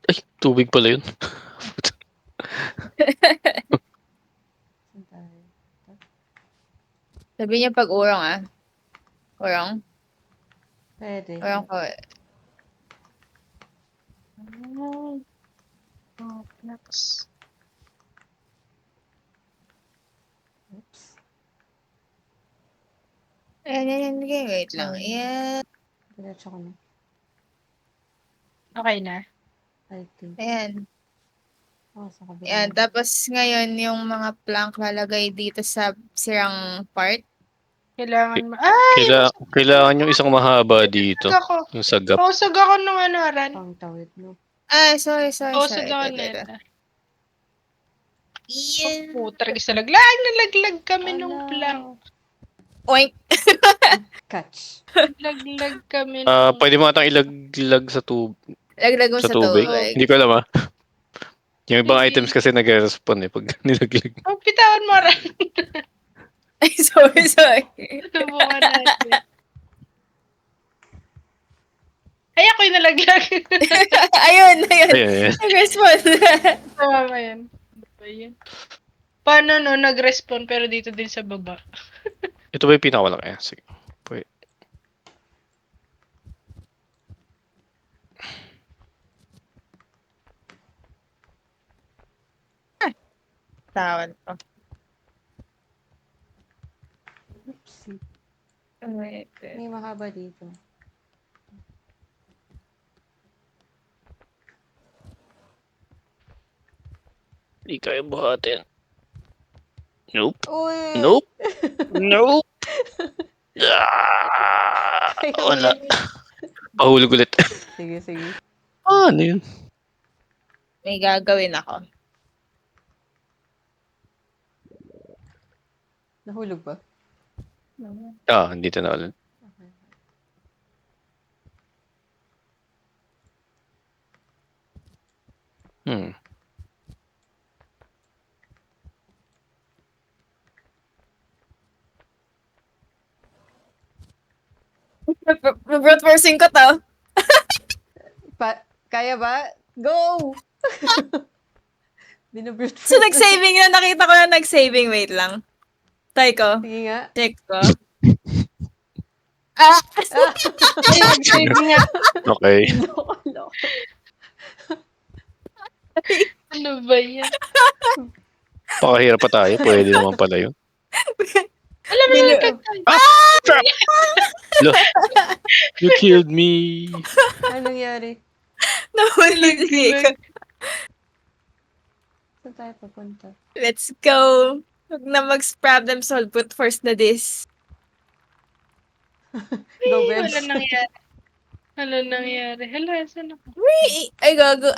Ay, tubig pala yun. Saan tayo? Sabi niya pag urong ah. Urong? Pwede. Urong ko. Next. Oops. Ayan. Wait lang. Ayan. Diretso ko na. Okay na. I think. Ayan. Oh, sa kabila. Ayan. Tapos ngayon, yung mga plank lalagay dito sa sirang part. Kailangan mo. Kailangan yung isang mahaba dito. Ako. Yung sagap. Pausag ako nung ano, Ran. Pang tawid, no? Sorry. Pausag ako Ito. nito. Ayan. Puta, nalaglag kami nung Ala. plank. Oink. Catch. Nalaglag kami nung... Pwede mo atang ilaglag sa Laglag mo sa tubig. tubig. Hindi ko alam Yung ibang Sige. items kasi nag-respond pag nilaglag. Oh, pitawan mo, Ran. Ay, sorry. Subukan natin. Ay, ako yung nalaglag. Ayun. Ayan. Nag-respond. Tama yan. Ano ba yan? Paano no, nag-respond pero dito din sa baba. Ito ba yung pinakamalaki? Sige. Pwede. Tawad ko. Oopsie. Wait. May mahaba dito. Hindi kaya buhatin. Nope. Uy! Nope. Kaya Wala. mo yan. Pahulog ulit. Sige. Ano yun? May gagawin ako. Nahulog ba? Dito na ulit. Okay. Brute forcing ko to. Kaya ba? Go! Binabrute So, nag-saving na. Nakita ko na nag-saving. Wait lang. Try ko. Sige nga. Check ko. Nag-save nga. Okay. Loko. Ano ba yan? Pakahirap pa tayo. Pwede naman pala yun. Alam mo na Trap! Look, you killed me. Ano nangyari? Nahulog ko. Saan tayo papunta? Let's go. Huwag na mag-problem solve. Put first na this. Go, Bebs. Wala nangyari. Hala, saan ako? Ay, gago.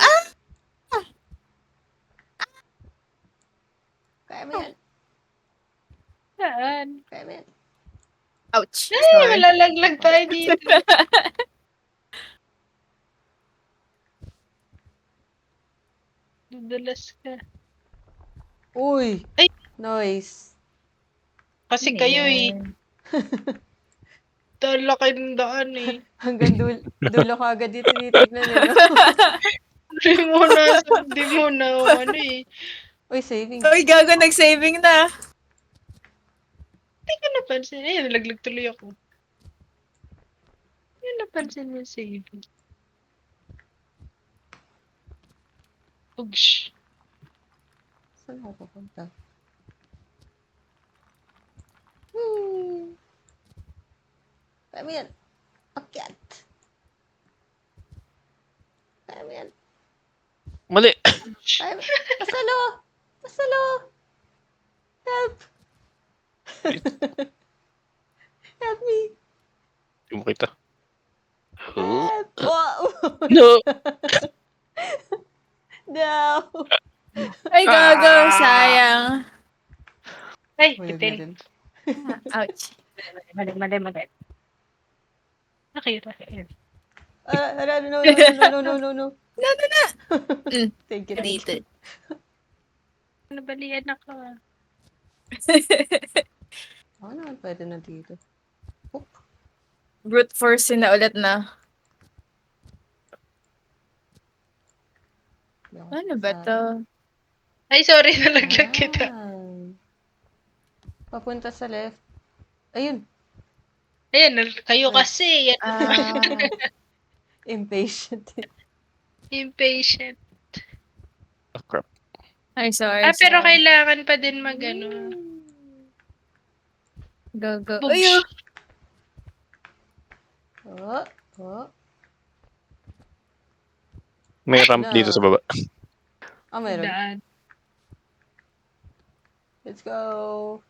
Kaya mo yan. Saan? Kaya mo yan. Ouch. Ay, Sorry. malalaglag tayo dito. Dudulas ka. Uy! Ay! Noise. Kasi kayo laki ng daan Hanggang dulo ka agad dito titignan no? Di mo na, Uy, saving. Uy, gago. Nag-saving na. Hindi ko napansin. Ayun, nalaglag tuloy ako. Hindi ko napansin yung saving. Ugsh. Saan ako papunta? Kaya mo yan. Akyat. Kaya mo yan. Mali. Kaya mo. Pasalo. Help. Help me. Hindi mo kita. Help. Wow. No. No. Ay, gago. Sayang. Ay, Huyog na itil. din. Ouch. Mali. Nakita. No. No. Thank you. Dito. Nabalian ako. Ako naman pwede na dito. Brute force na ulit na. Yung Ano ba sa- to? Ay, sorry, nalaglag kita. Papunta sa left. Ayun. Ayan, kayo Ay. kasi. Yan, Ah, Impatient. impatient. Oh, crap. ay, sorry, Pero sorry. kailangan pa din mag-ano. Go, go. Boosh. Ayun! Oh, oh. May ramp No. dito sa baba. Ah, meron. Daan. Let's go.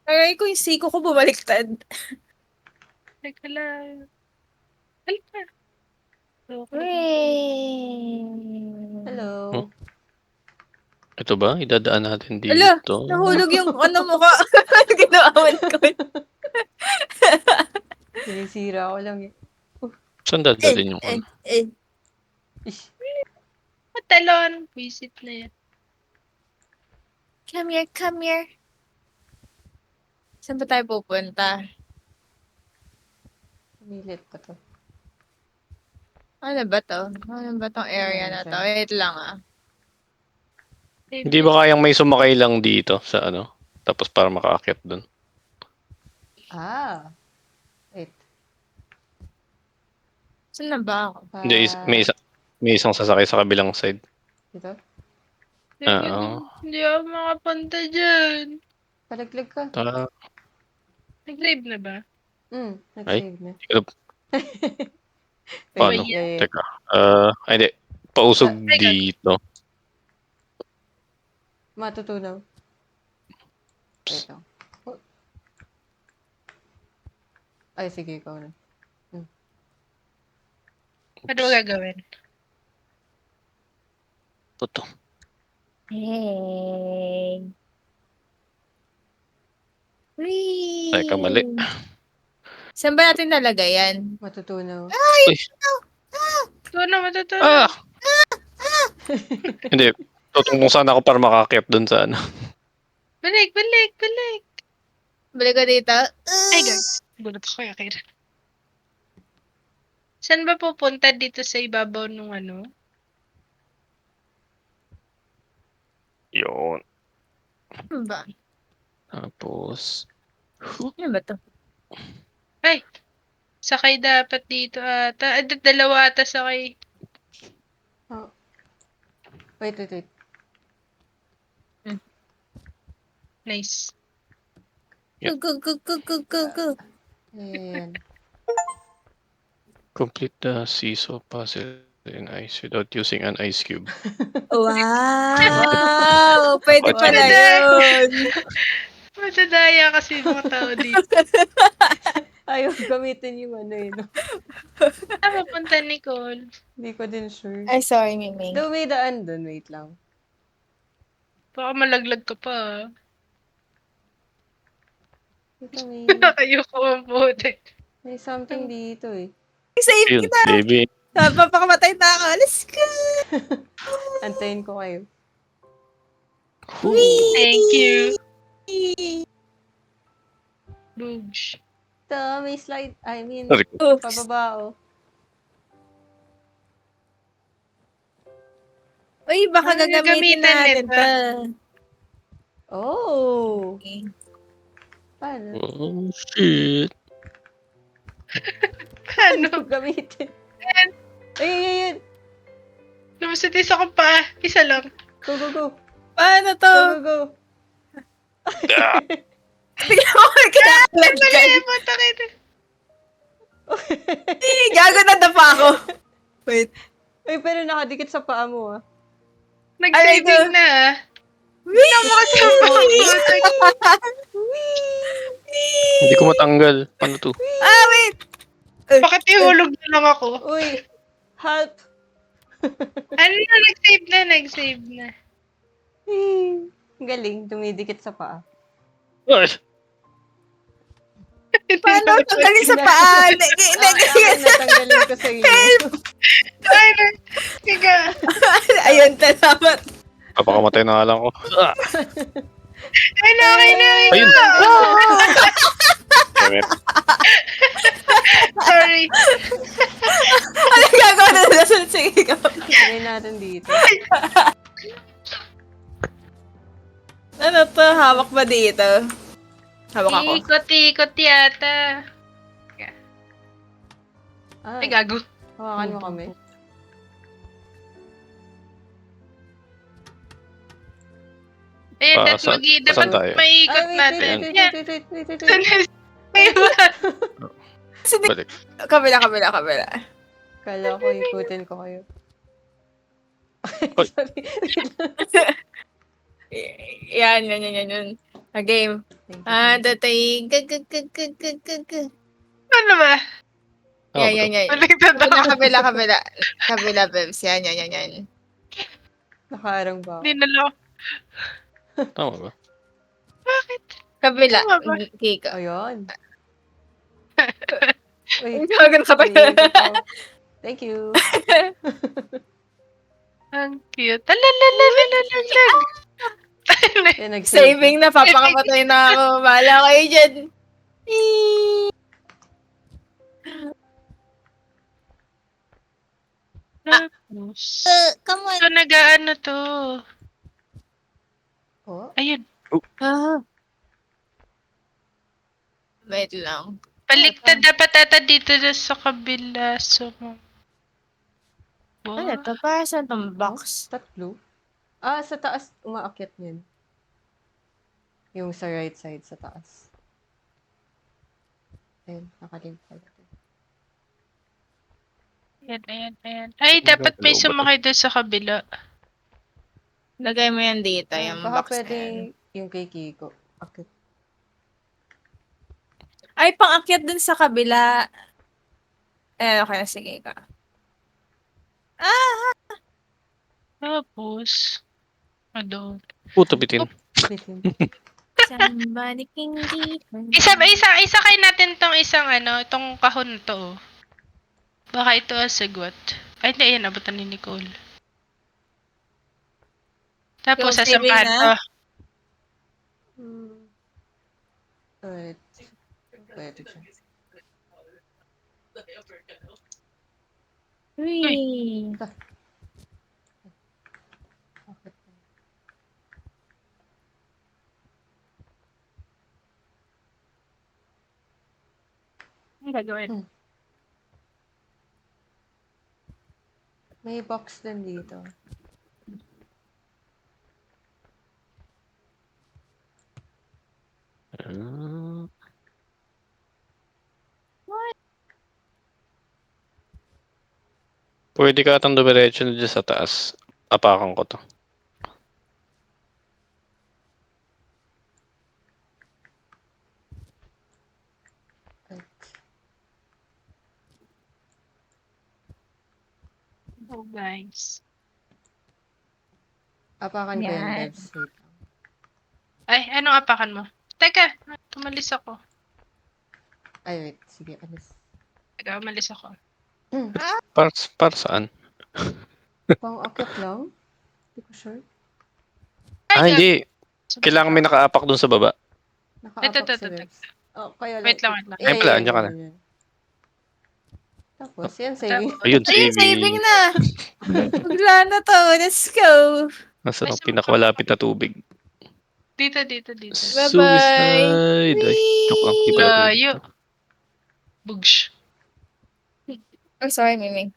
Aray ko yung siko ko bumaliktad. Teka lang. Alpa. Okay. Hooray! Hello. Ito ba? Idadaan natin dito. Ala, nahulog yung ano mo ka. Ginawan ko. Sinisira ko lang eh. Saan dadalhin yung ano? Ish. Matalon. Visit na yan. Come here, come here. Saan ba tayo pupunta? Milit pa to. Ano ba to? Ano ba tong area na to? Wait lang ah. Hindi ba kayang may sumakay lang dito sa ano? Tapos para makaakyat dun. Ah. Wait. Saan na ba ako? Hindi, may isang sasakay sa kabilang side. Dito? Oo. Hindi ako makapunta dyan. Palaglag ka. Nag-save na ba? Nag-save na. Paano? Yeah. Teka. Hindi. Pausog dito. Matutunaw. Wait lang. Oh. Ay, sige, ikaw na. Ano ba gagawin? Puto. Hey. Whee! Teka, mali. Saan ba natin nalagay yan? Matutunaw. Ito na matutunan. Ah! Hindi. Tutungkong sana ako para makaakyat dun sa ano. Balik. Balik ko dito. Ay, guys. Gulat ako kaya kayo. Saan ba pupunta dito sa ibabaw nung ano? Yun. Ano ba? Tapos. Ano ba to? Ay! Sakay dapat dito ata. Dalawa ata sakay. Oh. Wait. Nice. Yep. Go. Ayan. Complete the seesaw puzzle in ice without using an ice cube. Wow! Pwede pala yun. Matadaya kasi yung mga tao dito. Ayaw gamitin yung ano yun. Saan pupunta, Nicole? Hindi ko din sure. Ay, sorry, Miming. Do may daan dun. Wait lang. Baka malaglag ka pa. Ito may, Ayoko ang bote. may something dito eh. Save Yun, kita. baby. Papakamatay na ako. Let's go. Antayin ko kayo. Thank you. Boosh. Ito, may slide. I mean, Sorry. Oops. pababa oh. Uy, baka Ano gagamitin gagamitan natin nito? to. Oh! Okay. Paano? Oh, shit. Paano Ano? gamitin? Ayun. Lumusot isa ko pa. Isa lang. Go. Paano to? Go. Tignan mo, kinakalag ka. Mali, punta kita. Gago na dapa ako. Wait. Ay, pero nakadikit sa paa mo ah. Nag-saving na ah. Hindi ko matanggal. Paano to? Wait. Bakit ihulog na lang ako? Uy! Help! Ano na, nag-save na. Galing, dumidikit sa paa. Ay! Paano tanggalin sa paa? Natanggalin ko sa iyo. Ay, tiga. Ayun, salamat. Papakamatay na nga lang ako. Ah! Ay, na. Ayun! Damn it. Sorry. Ano gagawa na nasunod si Sige, ikaw. Try natin dito. Ano to? Hawak ba dito? Hawak ako. Ikot-ikot yata. Ah, Ay, gago. hawakan mo kami. Ayan, Saan dapat tayo? maiikot Ay, wait, natin. wait, wait, Yan. wait, wait, wait, wait, wait, wait. Balik. Kabila. Kala ko ikutin ko kayo. Oy. Sorry. Yan. A game. Thank you. Datay. Ano ba? Yan. Baligtad ako. Kabila, Bebs. Yan. Nakaharang ba ako? Hindi na lang. Tama ba? Bakit? Kabila. Tama ba? Kiko. Ayun. Wait. Gagan ka ba? Iniisip ko. Thank you. Ang cute. Alalalalalalag. Yan, nag-save Saving na, papakapatay na ako. Bahala kayo dyan. Tapos. Come on. So, nag-ano to. ko. Ayun. Wait lang. Baliktad dapat ata dito na sa kabila. So, Ano to? Para saan tong box? Tatlo? Ah, sa taas, umaakyat yun. Yung sa right side, sa taas. Ayun, nakalim pala. Ayan. Ay, dapat may sumakay doon sa kabila. Lagay mo yan dito, yung Baka box pwede na yan. yung kay Kiko. Akit. Ay, pang-akyat dun sa kabila. Okay, sige ka. Tapos, ano? Puto bitin. Bitin. Somebody can give me- Isakay natin tong isang itong kahon na to. Baka ito asagwat. Ay, hindi, ayan, abutan ni Nicole. Tapos, Yung saving sasampahan na? to. Alright. Pwede siya. Uy. Akit. Ang gagawin? May box din dito. Pwede ka atang dumiretso na dyan sa taas. Apakan ko to. Right. Oh, guys. Apakan ko yung Yan. website. Ay, anong apakan mo? Teka, tumalis ako. Ay, wait. Sige, alis. Teka, umalis ako. Para saan? Pang akit lang? Hindi ko sure. Hindi. Kailangan may nakaapak dun sa baba. Nakaapak Ito. sa webs. Oh, kaya lang. Wait lang. Ayun pala, andyan ka na. yan. Tapos, yan, saving. Ayun, Ayun, saving saving. na. Bigla na to. Let's go. Nasa ang pinakamalapit na tubig. Dito. Bye-bye. Suicide! Ay, joke lang. Di pala tubig. Layo. Bugsh. Oh, sorry, Mimi.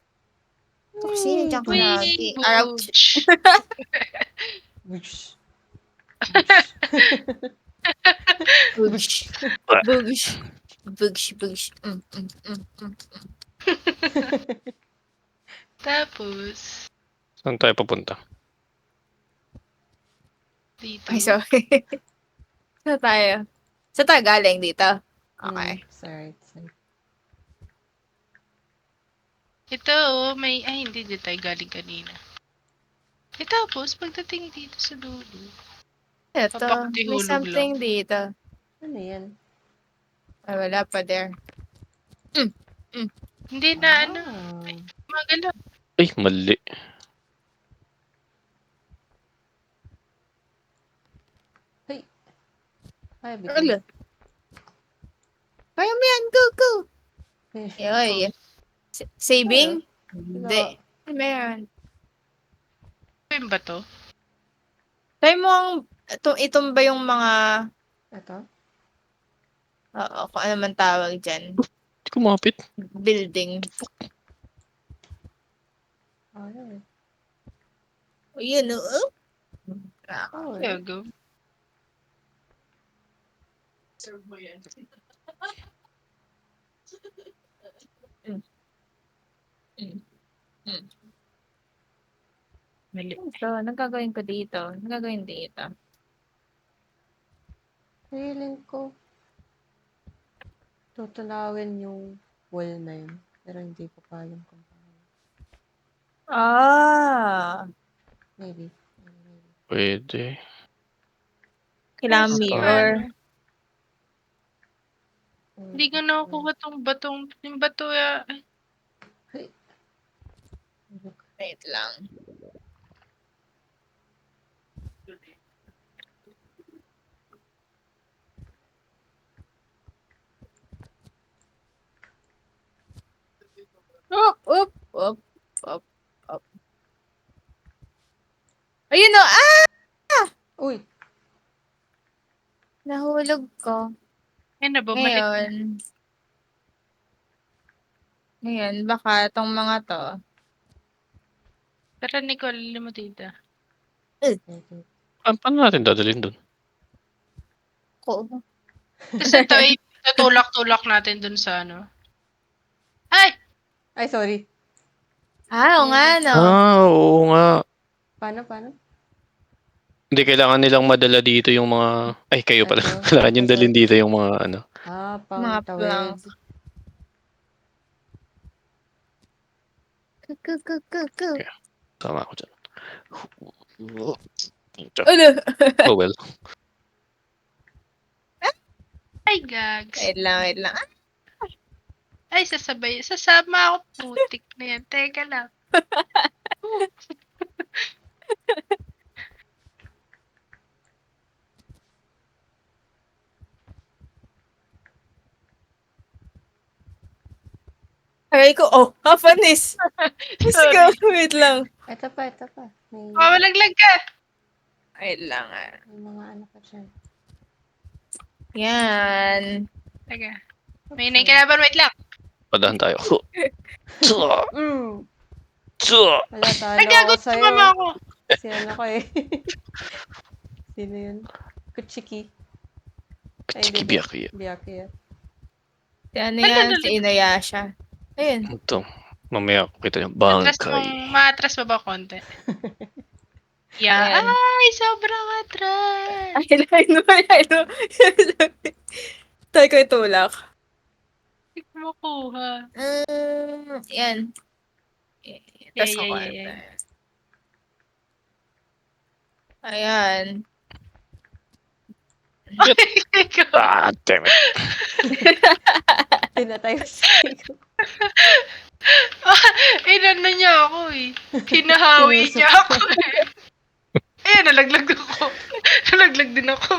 Kasi nandiyan ko lagi. Ouch. Whoosh. Bugs. Tapos, Saan tayo papunta? dito. Ay, sorry. Saan tayo? Saan tayo galing dito? Okay. Sa right side. Ito, may... Ay, hindi tayo galing kanina. Tapos, pagdating dito sa dulo. Ito. Papakatihulog May something dito. Ano yan? Ay, wala pa there. Hindi na, Ah. magalaw. Ay, mali. Ay, bitin. Wala. Kaya mo yan. Go. Eh, Yoy. Saving? Hindi. Meron. Ano ba to? Try mo ang itumba yung mga, Ito? kung ano man tawag dyan, Hindi kumapit. building. Ano eh. O yun, oo. Oh, There you go. Mali. So, anong gagawin ko dito? Anong gagawin dito? feeling ko tutunawin yung wall na yun. Pero hindi ko pa alam kung paano. Ah! Maybe. Pwede. Kailangan Yes, mirror. Hindi ko nakukuha tong batong. Yung bato ya. Wait lang. Oh, op. Ayun o! Uy! Nahulog ko. Ayun na, bumalik na. Ngayon, baka tong mga to. Pero Nicole, alam mo dito. Paano natin dadalhin doon? Ko. Kasi ito ay tutulak-tulak natin dun sa ano. Ay! Ay, sorry. Oo nga, no? Oo nga. Paano? Hindi, kailangan nilang madala dito yung mga... Ay, kayo pala. Ito. Kailangan yung dalhin dito yung mga ano. Pang Mga tawid. plank. Okay. Tama ako dyan. Ulo! Oh well. Ay, gags. Wait lang. Ay, sasama ako. Putik na yan. Teka lang. Aray ko, hapanis! Sige, wait lang. Ito pa. May, Malaglag ka. Wait lang may mga ano pa dyan. Yan. Teka. May naikalaban. Wait lang. Padahan tayo. Mm. Wala, talo Ay, ako gagot. sa'yo. Tumama ako. Sino ko eh. Sino yun? Kuchiki. Ay, hindi. Biyaki. Biyaki. Ano yan? Si Inuyasha. Ayun. Ito. Mamaya kita yung Matras bangkay. matras ba konti? Yeah. Ayan. Ay, sobrang atras. I know. Tayo ko itulak. Hindi ko makuha. Yan. Tas ako. Ayan. Ah, damn it. Tinatay ko siya. Inano niya ako eh. Hinahawi niya ako eh. Ayan, nalaglag ako. Nalaglag din ako.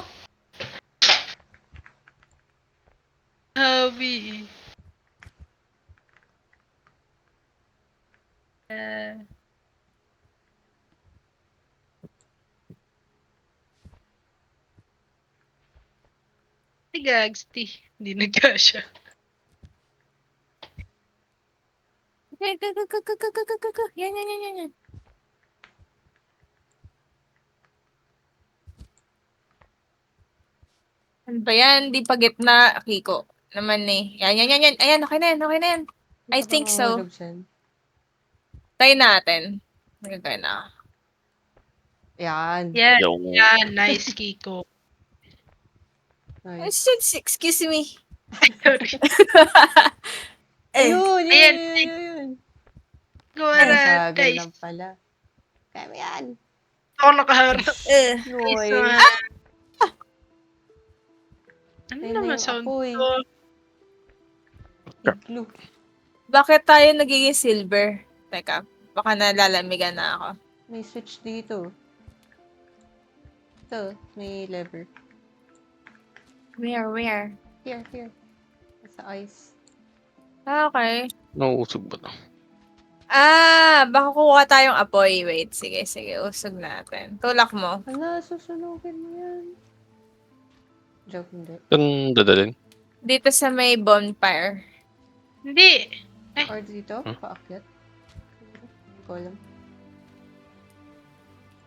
Hawi eh. Si Gags, hindi nagkasya. Go. Yan. Ano ba yan? Di pa gitna, Kiko. Naman eh. Yan. Ayan, okay na yan. I think so. Try natin. Okay na. Yan. Yan, Yung... yan. Nice, Kiko. Nice. Excuse me. Sorry. Ayun. Ayan. Gawara, Sabi guys. lang pala. Kaya yan. Ako nakaharap. Noy. Ano Ayun na naman yung sound apoy. ko? Igloo. Bakit tayo nagiging silver? Teka, baka nalalamigan na ako. May switch dito. Ito, may lever. Where? Here. Sa ice. Okay. Nauusog ba na? Baka kukuha tayong apoy. Wait, sige, usog natin. Tulak mo. Hala, susunugin mo yan. Joke, hindi. Saan dadalhin? Dito sa may bonfire. Hindi. Or dito, Hmm? paakyat. Hindi ko alam.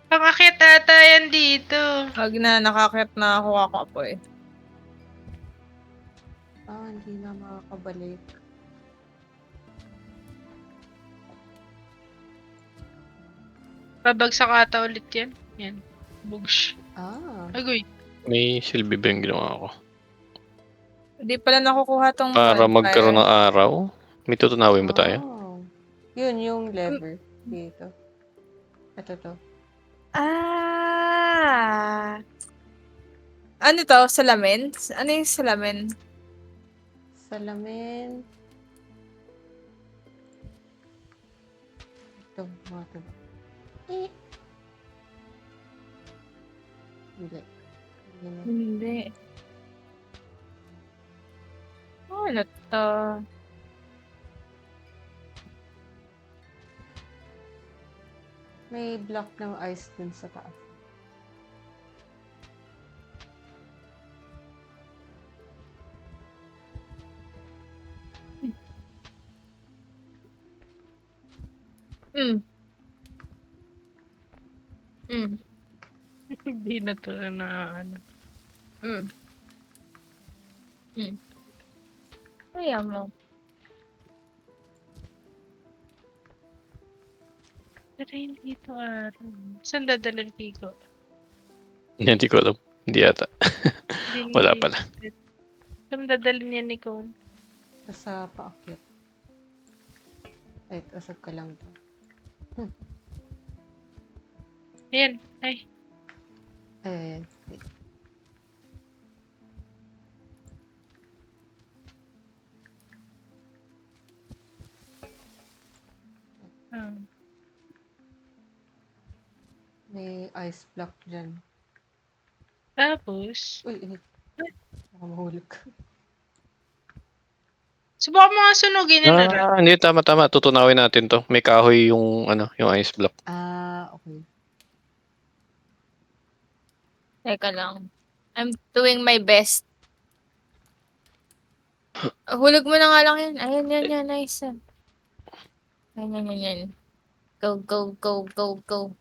Pang-akyat ata yan dito. Wag na, nakakyat na ako apoy. Hindi na makakabalik. Babagsak ata ulit yan. Yan. Bugs. Agoy. May silbi ba yung ginawa ko? Hindi pala nakukuha tong Para bonfire. magkaroon ng araw? May tutunawin ba tayo? Yun, yung lever. Dito. Ito to. Ano to? Salamin? Ano yung salamin? Salamin. Ito, mga ito. Hindi. Hindi na. Hindi. Ano to? May block ng ice dun sa taas. Hindi na to na ano. Kaya mo. Pero hindi to araw. Saan dadalhin Kiko? Hindi ko alam. Hindi yata. Wala pala. Saan dadalhin yan, Nicole? Sa paakyat. Ay, usap ka lang to. Ayan. Ay. Wait. May ice block dyan. Tapos, Uy, baka mahulog ka. subukan mo nga sunugin yun na lang. Hindi, tama. Tutunawin natin to. May kahoy yung, yung ice block. Okay. Teka lang. I'm doing my best. Hulog mo na nga lang yun. Ayan, yan. Nice. Yan. Go.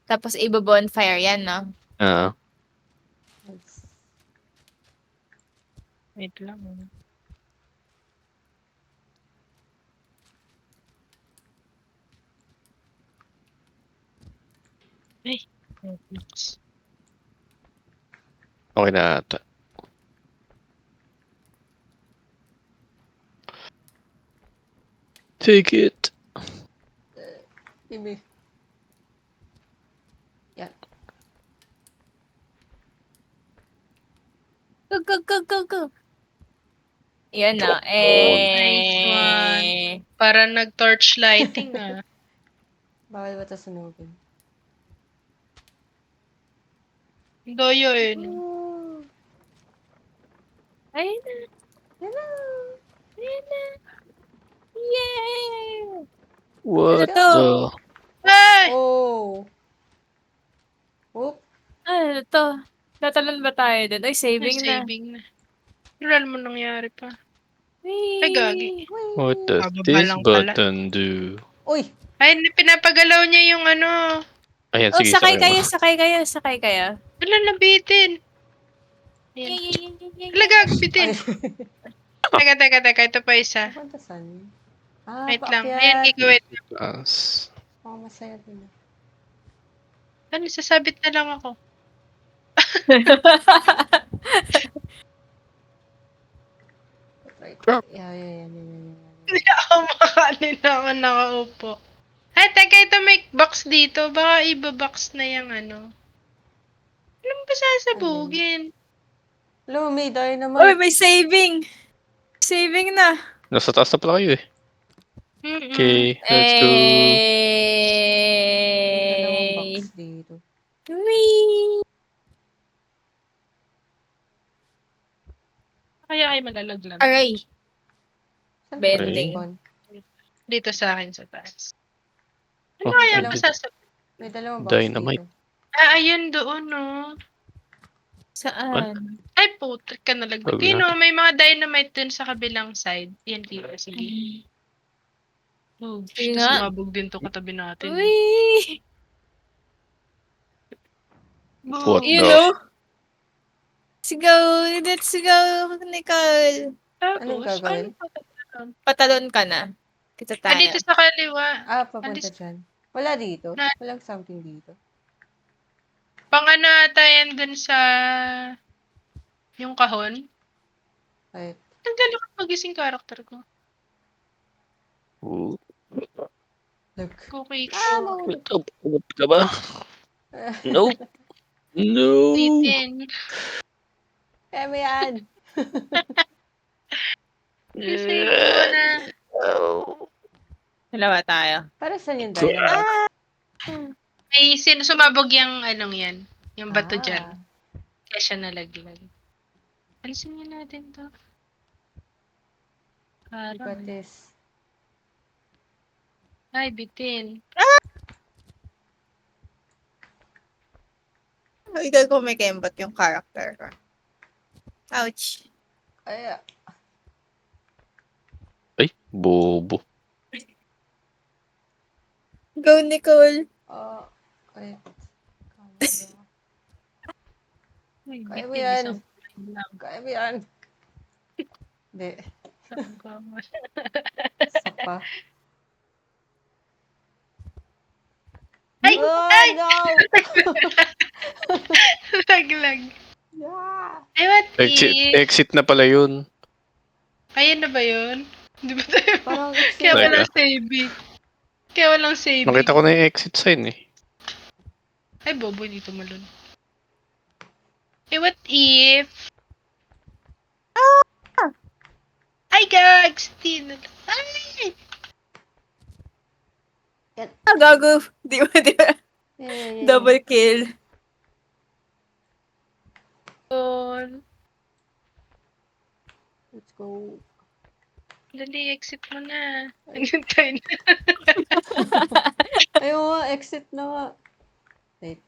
Tapos ibo-bonfire yan, no? Nice. Wait lang. Ay. Netflix. Okay na ata. Take it. Imi. Yan. Go. Yan na. Nice one. Para nag-torch lighting Bawal ba ito sunugin? Doyo yun. Ayun na. Hello! Yay! What Ano to? Ay! Oop! Ano to? Tatalan ba tayo dun? Ay, saving na. Saving na. Wala mo nangyari pa. Whee! Ay, gagi. What does Bababa this lang pala. button do? Uy! Ay, pinapagalaw niya yung ano. Ayan, Oh, sige, sakay sakay mo. kayo. Wala, nabitin. Ayan. Wala, gagbitin. Teka. Ito pa isa. Punta saan? Wait lang. paakyat. Ayan, Kiko, wait. Taas. Masaya din. Ano, sasabit na lang ako. Right. Drop. Yan. Hindi ako makakalin na ako nakaupo. Ay, teka, ito may box dito. Baka iba-box na yung ano. Alam mo ba sasabugin? Hello, may dynamite. Uy, may saving! Saving na. Nasa taas na pala kayo eh. Okay, let's go. May dalawang box dito. Whee! Kaya ay malalaglag. Aray. Saan Bending. ba yung Dito sa akin sa taas. Ano Oh, kaya alam. masasabi? May dalawang box Dynamite. dito. Ayun doon, no. Saan? Ay, putik ka nalaglag. Wag na. May mga dynamite dun sa kabilang side. Yan, dito. Sige. Oh, Sige tapos nga. sumabog din to katabi natin. Uy! What You the? know? Sigaw! Let's sigaw, Nicole! Anong Tapos, gagawin? ano pa? Patalon ka na. Kita tayo. Dito sa kaliwa. Papunta Andis- dyan. Wala dito. Na- Walang something dito. Pang ano ata yan dun sa yung kahon. Ay, Naglalakad pagising character ko. Ooh. look. Cookie Mahulog. What ka ba? Nope. No. Titin. Kaya mo yan. Gising ko na. Oh. Dalawa tayo. Para saan yung dynamite? May sumabog yung anong yan. Yung bato Ah. dyan. Kaya siya nalaglag. Alisin niyo natin to. Parang. Ipatis. Ay, bitin. Ikaw ko may kembot yung character ko. Ouch. Ay, Ay, bobo. Go, Nicole. ay. Ay, Kaya mo bitin. yan. Isang kumain lang. Kaya mo yan. Hindi. Isang kumain. Isa pa. Ay! Oh, no! Laglag. Yeah. Ay, what Exit na pala yun. Ayan na ba yun? Di ba tayo? Parang Kaya Teka. walang saving. Kaya walang saving. Nakita ko na yung exit sign eh. Ay, bobo, dito malun. Eh, what if... Ay, gags! Ay! Gago. Di ba? Yeah. Double kill. Let's go. Dali, exit mo na. Nagintay na. Ayaw nga, exit na nga. Wait.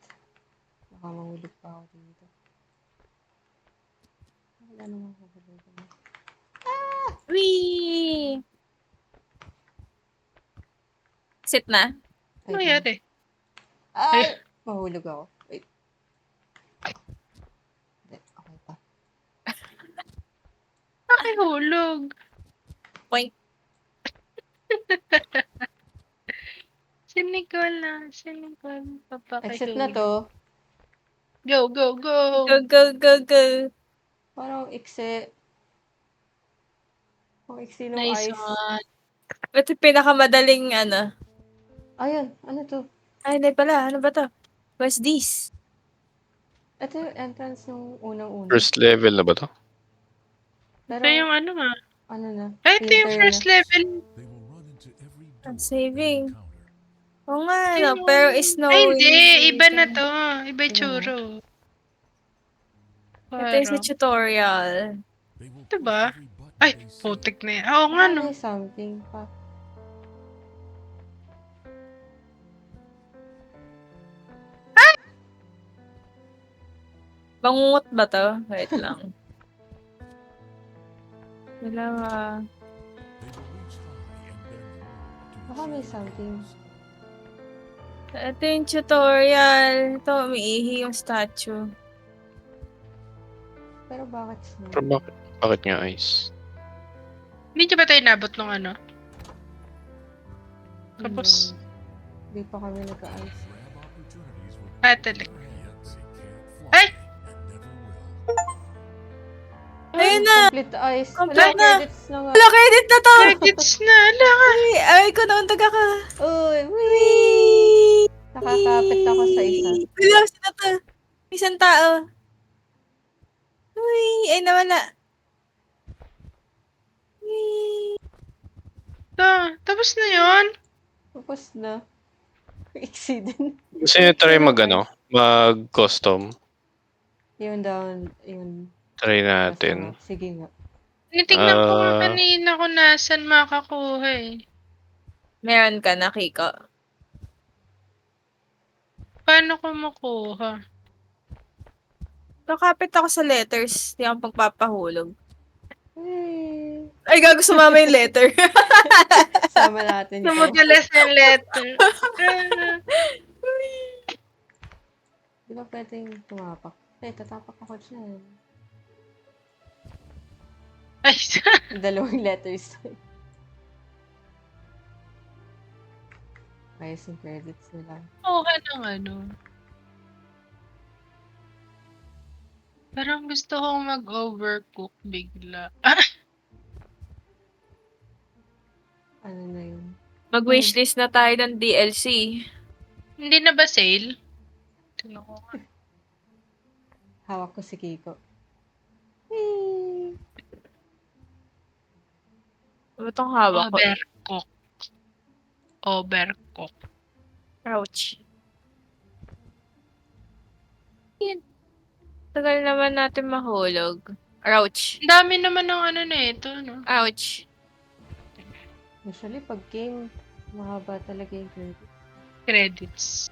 Baka mahulog pa ako dito. Wala naman mahulog. Wee! Sit na. Ano nangyari? Ay! Mahulog ako. Wait. Hindi, okay pa. Nakihulog. Point. Si Nicole na. Si Nicole. Exit na to. Go, go, go. Go, go, go, go. Parang iksi. Ang iksi ng Nice ice. one. Ito yung pinakamadaling ano. Ayun, ano to? Ay, hindi pala. Ano ba to? What's this? Ito yung entrance ng unang-una. First level na ba to? Pero, Ito yung ano nga. ano na? Ay, ito yung filter first na. level. I'm saving. Oo nga, no, pero is no Ay, hindi. easy Iba na thing. to. Iba yung tsuro. Ito yung sa tutorial. Ito ba? Ay, putik na yan. Oo nga, no. May something pa. Bangungot ba to? Wait lang. Dalawa. Baka may something. Ito yung tutorial. Ito, umiihi yung statue. Pero bakit snow? Pero bakit nga ice? Hindi ba tayo nabot nung ano? Tapos, Hindi pa kami nagka-ice. talaga. Ay! Ayun na! Complete ice. Complete Wala, na. credits na nga. Wala, credit na to! Credits na. Ala ka. Ay, ko naman taga ka. Uy, Wee! nakakapit ako sa isa. Wala, sino to? Isang tao. Uy, ay nawala. Uy. Tapos na yun. Tapos na. Iksi din. Gusto niyo try mag-custom? Yun down, yun. Try Nasa natin. nga. Sige nga. Tinitingnan ko nga Ah. kanina kung nasan makakuha eh. Meron ka na, Kiko. Paano ko makuha? Kakapit ako sa letters. Di ako pagpapahulog. Hey. Ay, gago sumama yung letter. Sama natin ito. Sumudulas ng letter. Di ba pwedeng tumapak? Tatapak ako dyan. Ay, Dalawang letters. Ayos yung credits nila. kuha ng ano. Parang gusto kong mag-overcook bigla. Ano na yun? Mag-wishlist na tayo ng DLC. Hindi na ba sale? Tingnan ko nga. Hawak ko si Kiko. Hey. Ano itong hawak ko? Overcook. Overcook. Ouch. Yan. Tagal naman natin mahulog. Ouch. Ang dami naman ng ano na ito, no? Ouch. Usually, pag game, mahaba talaga yung credit. Credits.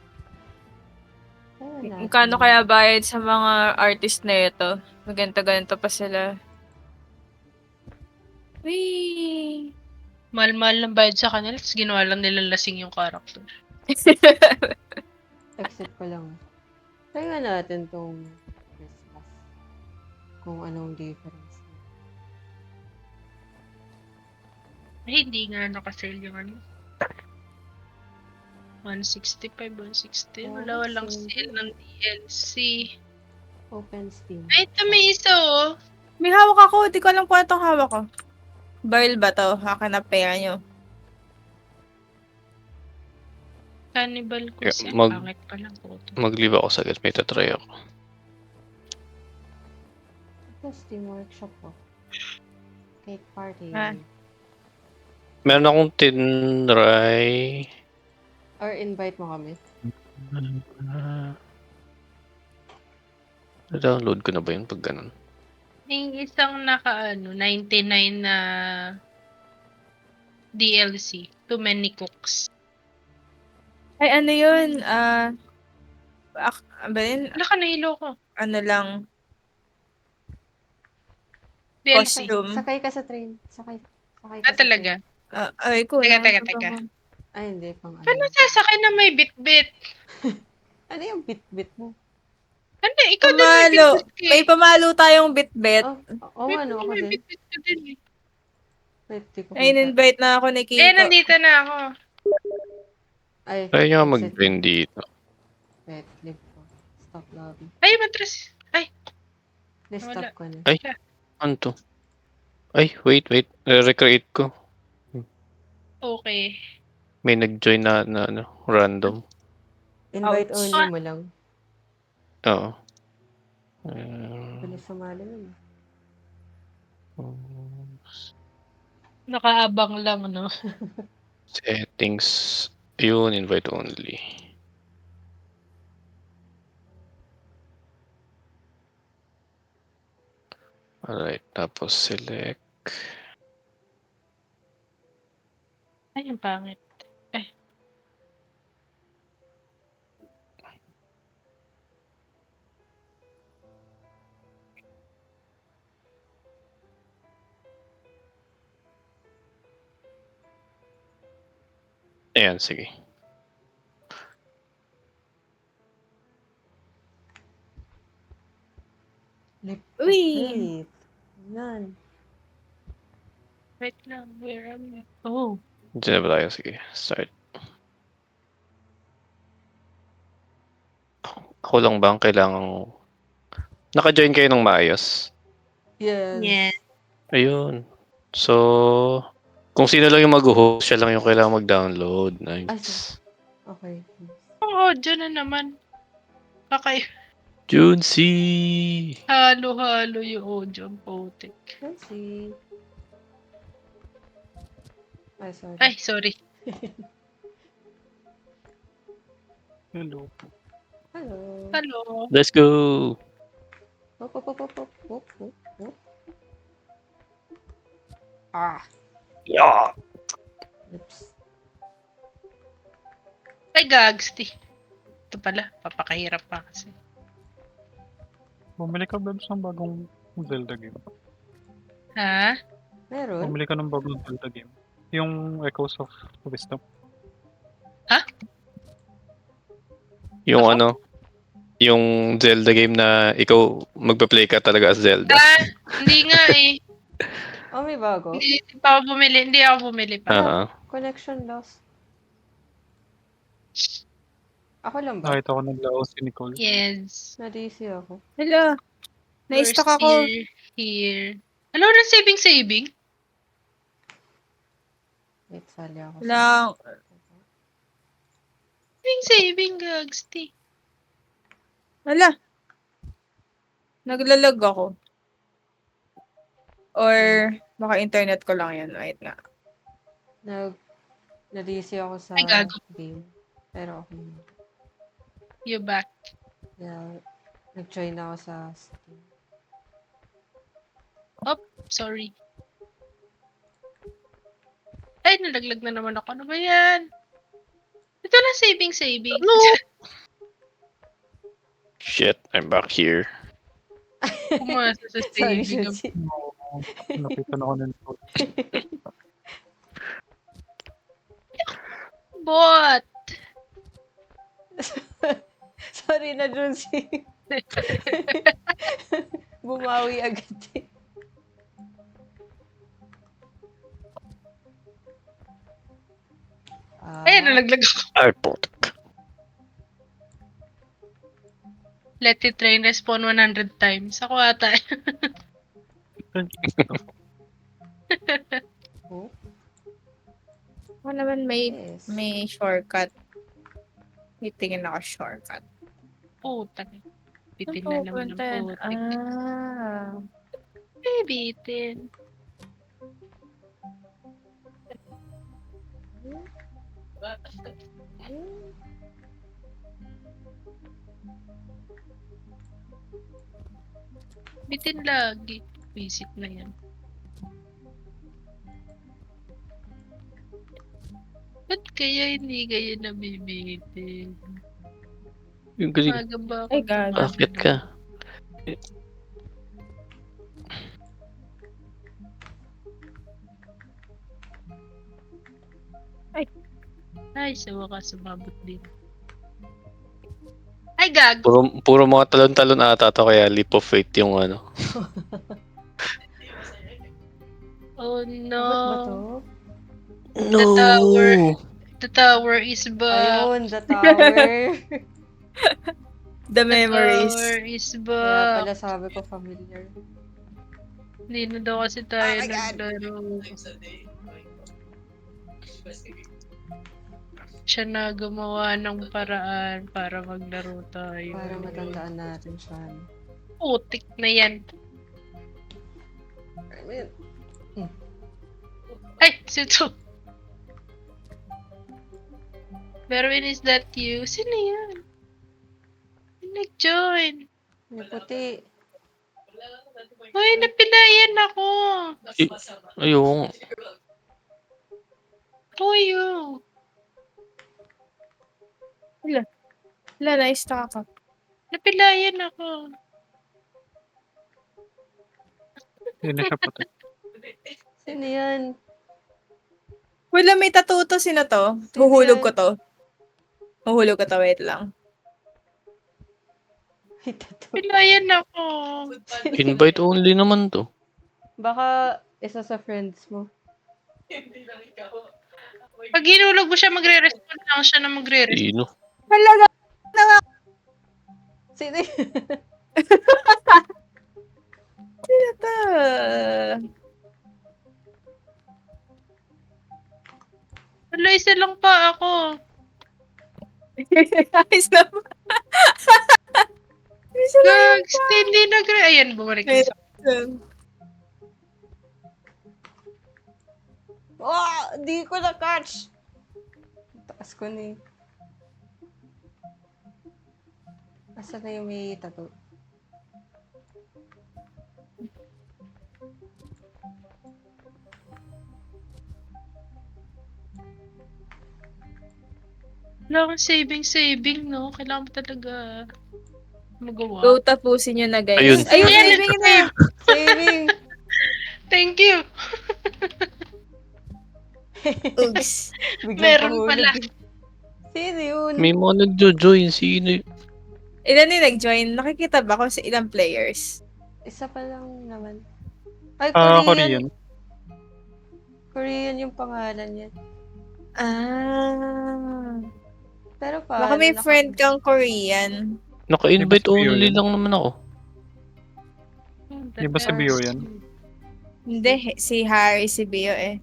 Kano kaya bayad sa mga artist na ito? Maganda-ganito pa sila. Whee! Mahal-mahal ng bayad sa kanila, tapos ginawa lang nila lasing yung character. Exit ko lang. Try nga natin tong Christmas. Kung anong difference. Ay, hindi nga nakasale yung ano. 165, 160. Wala, walang sale ng DLC. Open Steam. Ay, ito may isa, oh. May hawak ako. Di ko alam kung itong hawak ko. Barrel ba to? Akin na pera nyo. Cannibal Yeah, Goose. mag- Pangit pa lang po. Mag-leave ako saglit. May tatry ako. Ito, Steam Workshop ko. Cake party. Ah. Meron akong tinry. Or invite mo kami. Download ko na ba yun pag ganun? Yung isang naka, 99 na DLC. Too many cooks. Ay, ano yun? Ba yun? Wala ka, nahilo ko. Ano lang? DLC. Costume. Sakay ka sa train. Sakay ka Ah, sa talaga? Ay, ko. Teka, ano teka, ba teka. ba? train. Ay, hindi. Pang ano. Paano sasakay na may bit-bit? Ano yung bit-bit mo? Ano, ikaw din may Pamalo. bit-bit ka May eh. pamalo tayong bit-bit. Oh, ano ako May din. bit-bit ka din eh. Wait, di ko Ay, kita. invite na ako ni Kiko. Nandito na ako. Ay, Kaya nyo exit. mag-join dito. Wait, leave ko. Stop lobby. Ay, matras. Ay, Na-stop Wala. ko na. Ay. Ano to? Ay, wait. Recreate ko. okay. May nag-join na ano, random. Invite Ouch. only mo lang. Oo. Bilis sumali nun. Nakaabang lang, no? Settings. Yun, invite only. Alright, tapos select. Ay, ang pangit. Ay. Ayan, sige. Lip Uy! Wait. Yan. Wait lang, where am I? Oh. Diyan na ba tayo? Sige, start. Ako lang ba ang kailangang... Naka-join kayo ng maayos? Yes. Yeah. Ayun. So, kung sino lang yung mag-host, siya lang yung kailangang mag-download. Nice. Okay. Ang audio na naman. Kakay, Junsi! halo-halo yung audio. Ang putik. Let's see. Ay, sorry. Ay, sorry. Hello. Hello. Hello. Let's go! Hop, hop, hop, hop, hop, hop, hop, hop. Ah. Yeah! Oops. Ay, gagsti. Ito pala, papakahirap pa kasi. Bumili ka ba ng bagong Zelda game? Ha? Meron? Bumili ka ng bagong Zelda game. Yung Echoes of Wisdom. Yung Ako? ano, yung Zelda game na ikaw magpa-play ka talaga as Zelda. Hindi nga eh. Oh, may bago? Hindi pa ako bumili. Hindi ako bumili pa. Ah, Connection lost. Ako lang ba? Nakita ko naglao si Nicole. Yes. Na-DC ako. Hala. Na-stuck First ako. year here. Ano na saving? Wait, sali ako. Lang. Saving, gagsti. Hala. Naglalag ako. Or baka internet ko lang yan. Wait nga. Na-DC ako sa Ay, gago. game. Pero okay. You back. Yeah, nag-join ako sa Steam. Sorry. Ay, nalaglag na naman ako. Ano ba yan? Ito na saving. no! Shit, I'm back here. Pumasa sa Sorry, saving. Shutzi. Nakita na ko na Nicole. Bot! Sorry na, Junsi. Bumawi agad eh. Ay, nalaglag ako. Ay, putik. Let it rain, respawn 100 times. Ako ata. Oh, Ako naman yes. may shortcut. Titingin ako shortcut. Putak. Bitin na naman ng putik. Bitin. Bitin lagi. Visit na yan. Ba't kaya hindi kayo nabibitin? Yung galing. Maga ba ako? Ay, gago. Akit ka. Ay, sa wakas sumabot din. Ay, gag! Puro mga talon-talon ata to, kaya leap of faith yung ano. Oh no. Abot ba to? The tower. The tower is back. Ayun, the tower. The The memories. tower is Kaya back. pala sabi ko familiar. Hindi na daw kasi tayo Oh my God. naglaro. Siya na gumawa ng paraan para maglaro tayo. Para matandaan natin siya. Putik na yan. Ay, sito. Berwin, is that you? Sino yan? Nag-join. May puti. Uy, napilayan ako. Ayun. Tuyo. Wala, na-stuck ako. Napilayan ako. Hindi na siya patay. Sino yan? Wala, may tattoo to. Sino to? Sino Huhulog yan? ko to. Huhulog ko to. Wait lang. May tattoo. Napilayan ako. Invite only naman to. Baka isa sa friends mo. Pag hinulog mo siya, magre-respond lang siya na magre-respond. Sino? Halaga. Sino yan? Sino to? Wala, isa lang pa ako. Ayos naman. Isa lang Gags, hindi Ayan, bumalik na sa yan. Oh, di ko na-catch. Taas ko na eh. Asa na yung may tattoo? Wala kang saving, no? Kailangan mo talaga magawa. Go tapusin nyo na, guys. Ayun. Ayun, Ayan, saving na. Saving! Thank you! Oops. Biglang Meron pahulog pala. eh. Sino yun? May mga nagjo-join. Sino y- Ilan yung nag-join? Nakikita ba kung sa ilang players? Isa pa lang naman. Ay, Ah, Korean. Korean. Korean yung pangalan niya. Ah. Pero Baka may friend kang Korean. Naka-invite Iba sa only yun. lang naman ako. Di ba sa bio yan? Hindi, si Harry, si Bio eh.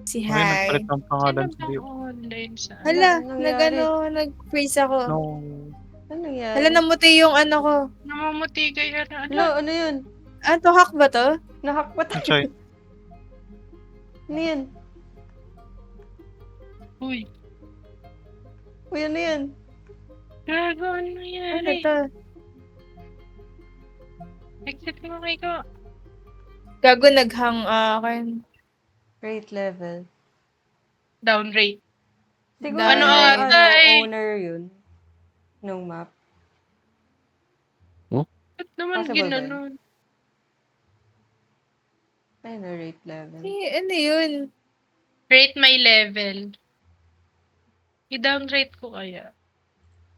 Si Ay, Harry. nagpalit ng pangalan Ano sa ba bio. online sa... Hala, Ano nangyari? nag-freeze ako. No. Ano nangyari? Hala, namuti yung ano ko. Namumuti kayo na. Lo, ano yun? Ah, tuhak ba to? Nahak pa tayo. Chay. Ano yun? Uy, Uy, ano yun? gago, ano Ano nangyari? to? Exit mo kayo. Gago, naghang akin. Rate level. Down rate. Siguro Ano yung ata eh. owner yun. Nung map. Ba't naman Possible ba yun? ginanon? Ayun na, rate level. Ano yun? Rate my level. I-down rate ko kaya.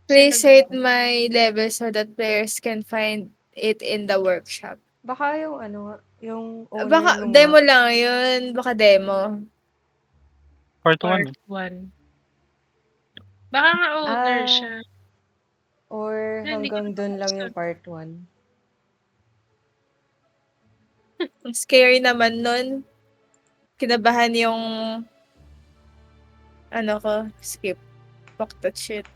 Please rate my level so that players can find it in the workshop. Baka yung ano nga, yung owner Baka nung demo map. lang yun. Baka demo. Part Part 1. 1. Baka nga owner Ah. siya. Or Hindi hanggang ko dun lang nabuksan. yung part 1. Ang scary naman nun. Kinabahan yung ano ko, skip. Fuck that shit.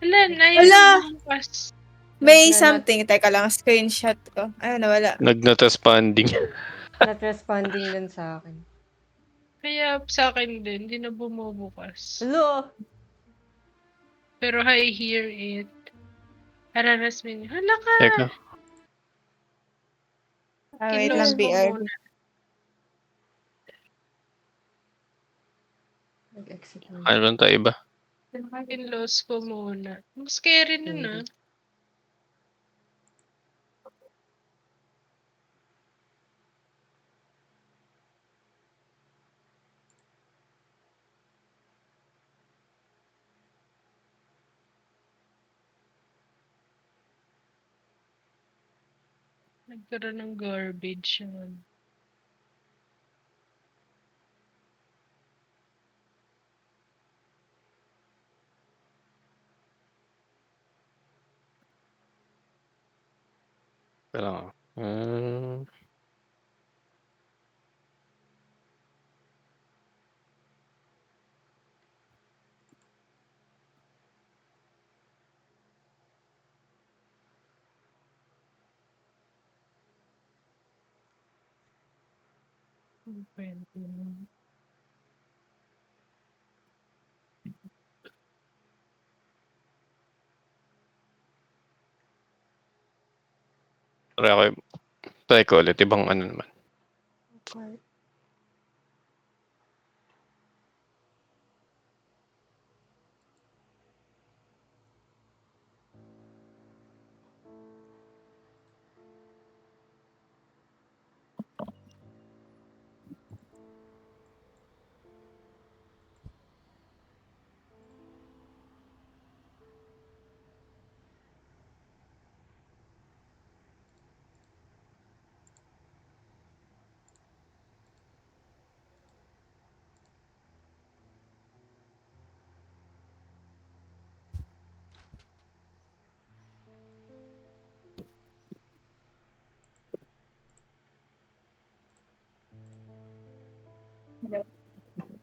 Wala, ayaw Wala! na bumukas. May Not- something. Teka lang, screenshot ko. Ayun, nawala. Not responding. Not responding dun sa akin. Kaya sa akin din, hindi na bumubukas. Hello! Pero I hear it. Hararas mo. Hala ka! Teka. Ah, wait lang, Kinlose mo BR. muna. Nag-exit na. Ano lang tayo iba? Kinlose ko muna. Ang scary nun ah. Nagkaroon ng garbage yun. Kailangan. Try ko ulit. Ibang ano naman. Okay.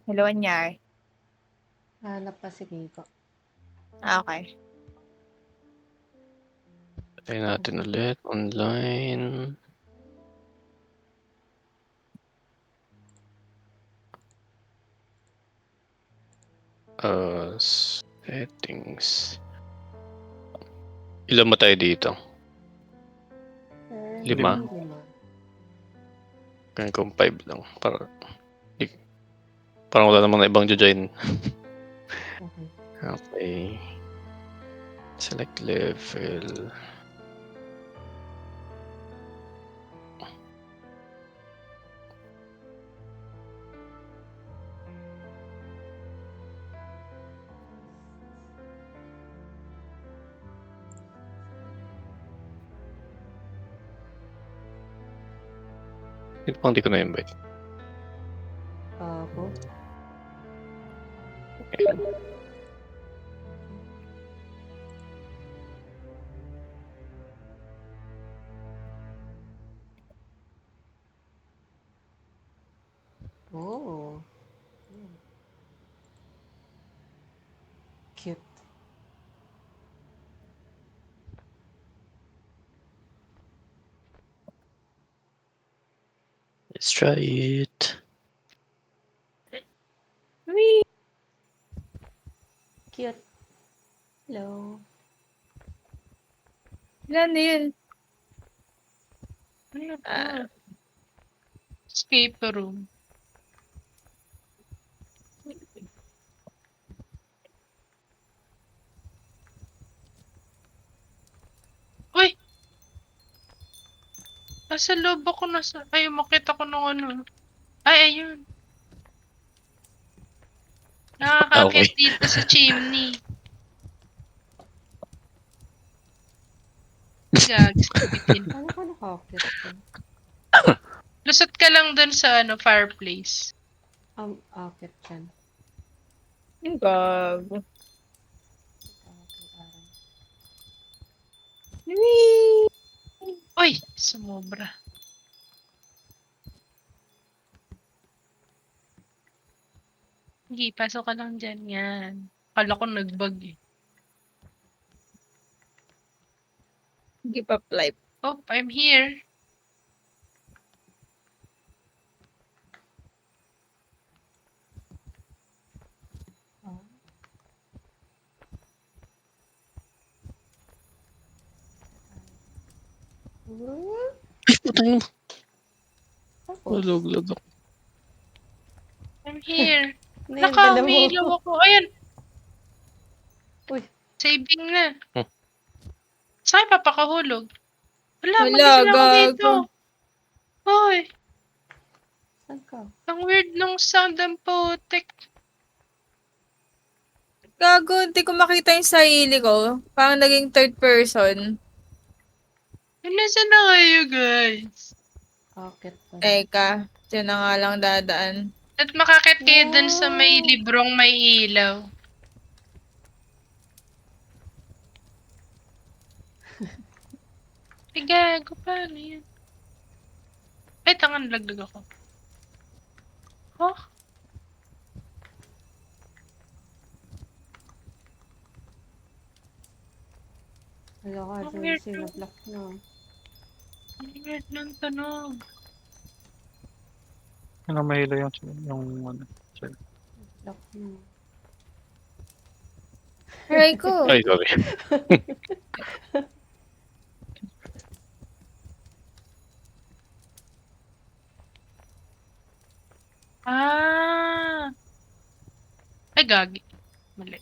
Hello, Anyar. Hanap pa si Kiko. Ah, okay. Try natin ulit. Online. Settings. Ilan mo tayo dito? Lima. Kaya kung 5 lang. Parang wala namang ibang join. Okay. Okay. Select level. Ito pang di ko na-invite. Ako. Oh. Cute. Let's try it. Wee! Cute. Hello. Ilan na yun? Ano to? Ah. Escape room. Uy! Nasa loob ako ay, makita ko ng ano. Ay, ayun. Nakakakit Okay. dito sa chimney. Gags, bitin. Paano ka nakakit ko? Lusot ka lang dun sa fireplace. Akit dyan. Ang gago. Wee! Uy! Sumobra. Sige, pasok ka lang dyan. Yan. Akala ko nag-bug eh. Give up life. Oh, I'm here. Ay, putang ina. Tapos, Maluglag ako. I'm here. ano yung dala mo? Naka-umilaw ako. Ayan. Uy. Saving na. Hmm. Saan papakahulog? Wala, Wala, mag-isa lang ako dito. gago. Hoy, Saan ka? ang weird nung sound ng putik. Gago, hindi ko makita yung sarili ko. Parang naging third person. Nasaan na kayo, guys? Akit pa. Teka, dyan na nga lang dadaan. At makakit kayo dun sa may Wow. librong may ilaw. Ay, gago, paano yan? Ay, tangan, laglag ako. Oh, Wala ka, Ang weird Joyce. no? Na-block na. ang weird ng tunog. Ano mahilo yung ano. Sorry. Block na. Aray ko. Ay, sorry. Ah! Ay, gagi. Mali.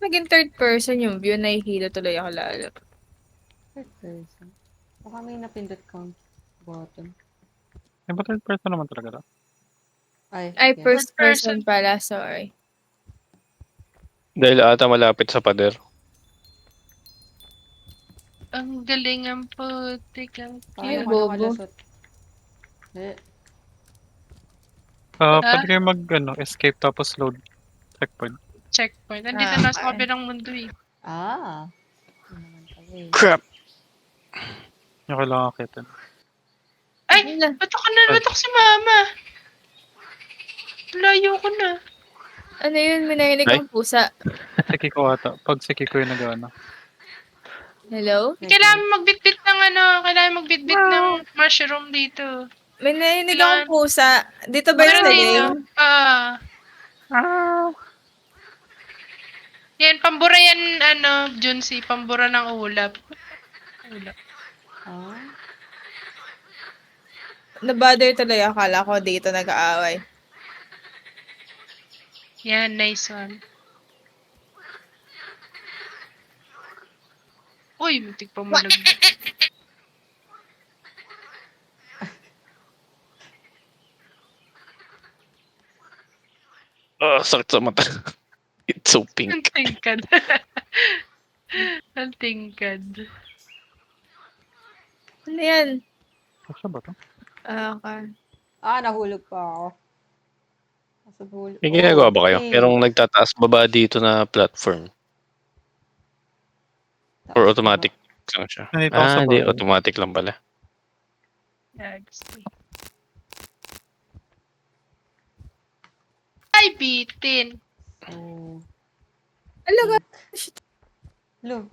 Naging third person yung view, nahihilo tuloy ako lalo. Third person. Baka may napindot kang button. Eh, ba third person naman talaga daw? Ay, yeah. first Third person. person pala, sorry. Dahil ata malapit sa pader. Ang galing ang putik. Ang Paano Ay, ka bobo. nakalusot? Pwede kayo escape tapos load checkpoint. checkpoint. Nandito Ah, na sa okay. kabilang mundo eh. Ah. Ano naman pala eh. Crap! Yung kailangan akitin. Ay! Wala. Batok si mama! Layo ko na. Ano yun, may narinig Ay. ang pusa. Si Kiko ata. Pag si Kiko yung nag-ano. Hello? Kailangan magbitbit ng kailangan magbitbit ng mushroom dito. May narinig Kailangan- akong pusa. Dito ba Meron yung dito. game? Yan, pambura yan, Junsi. Pambura ng ulap. Ulap. Ah. Na-bother tuloy. Akala ko dito nag-aaway. Yan, nice one. Uy, muntik pa malaglag. Sakit sa mata. It's so Ang pink. tingkad. Ang tingkad. Ano yan? Kasya ba to? Okay. Nahulog pa ako. Nasa hulog. May ginagawa ba kayo? okay. Merong nagtataas baba dito na platform? Or Taas automatic lang siya? Nandito ako sa Hindi. bahay. Automatic lang pala. Yags. Ay, bitin. ba? Oh. Alaga. Hello.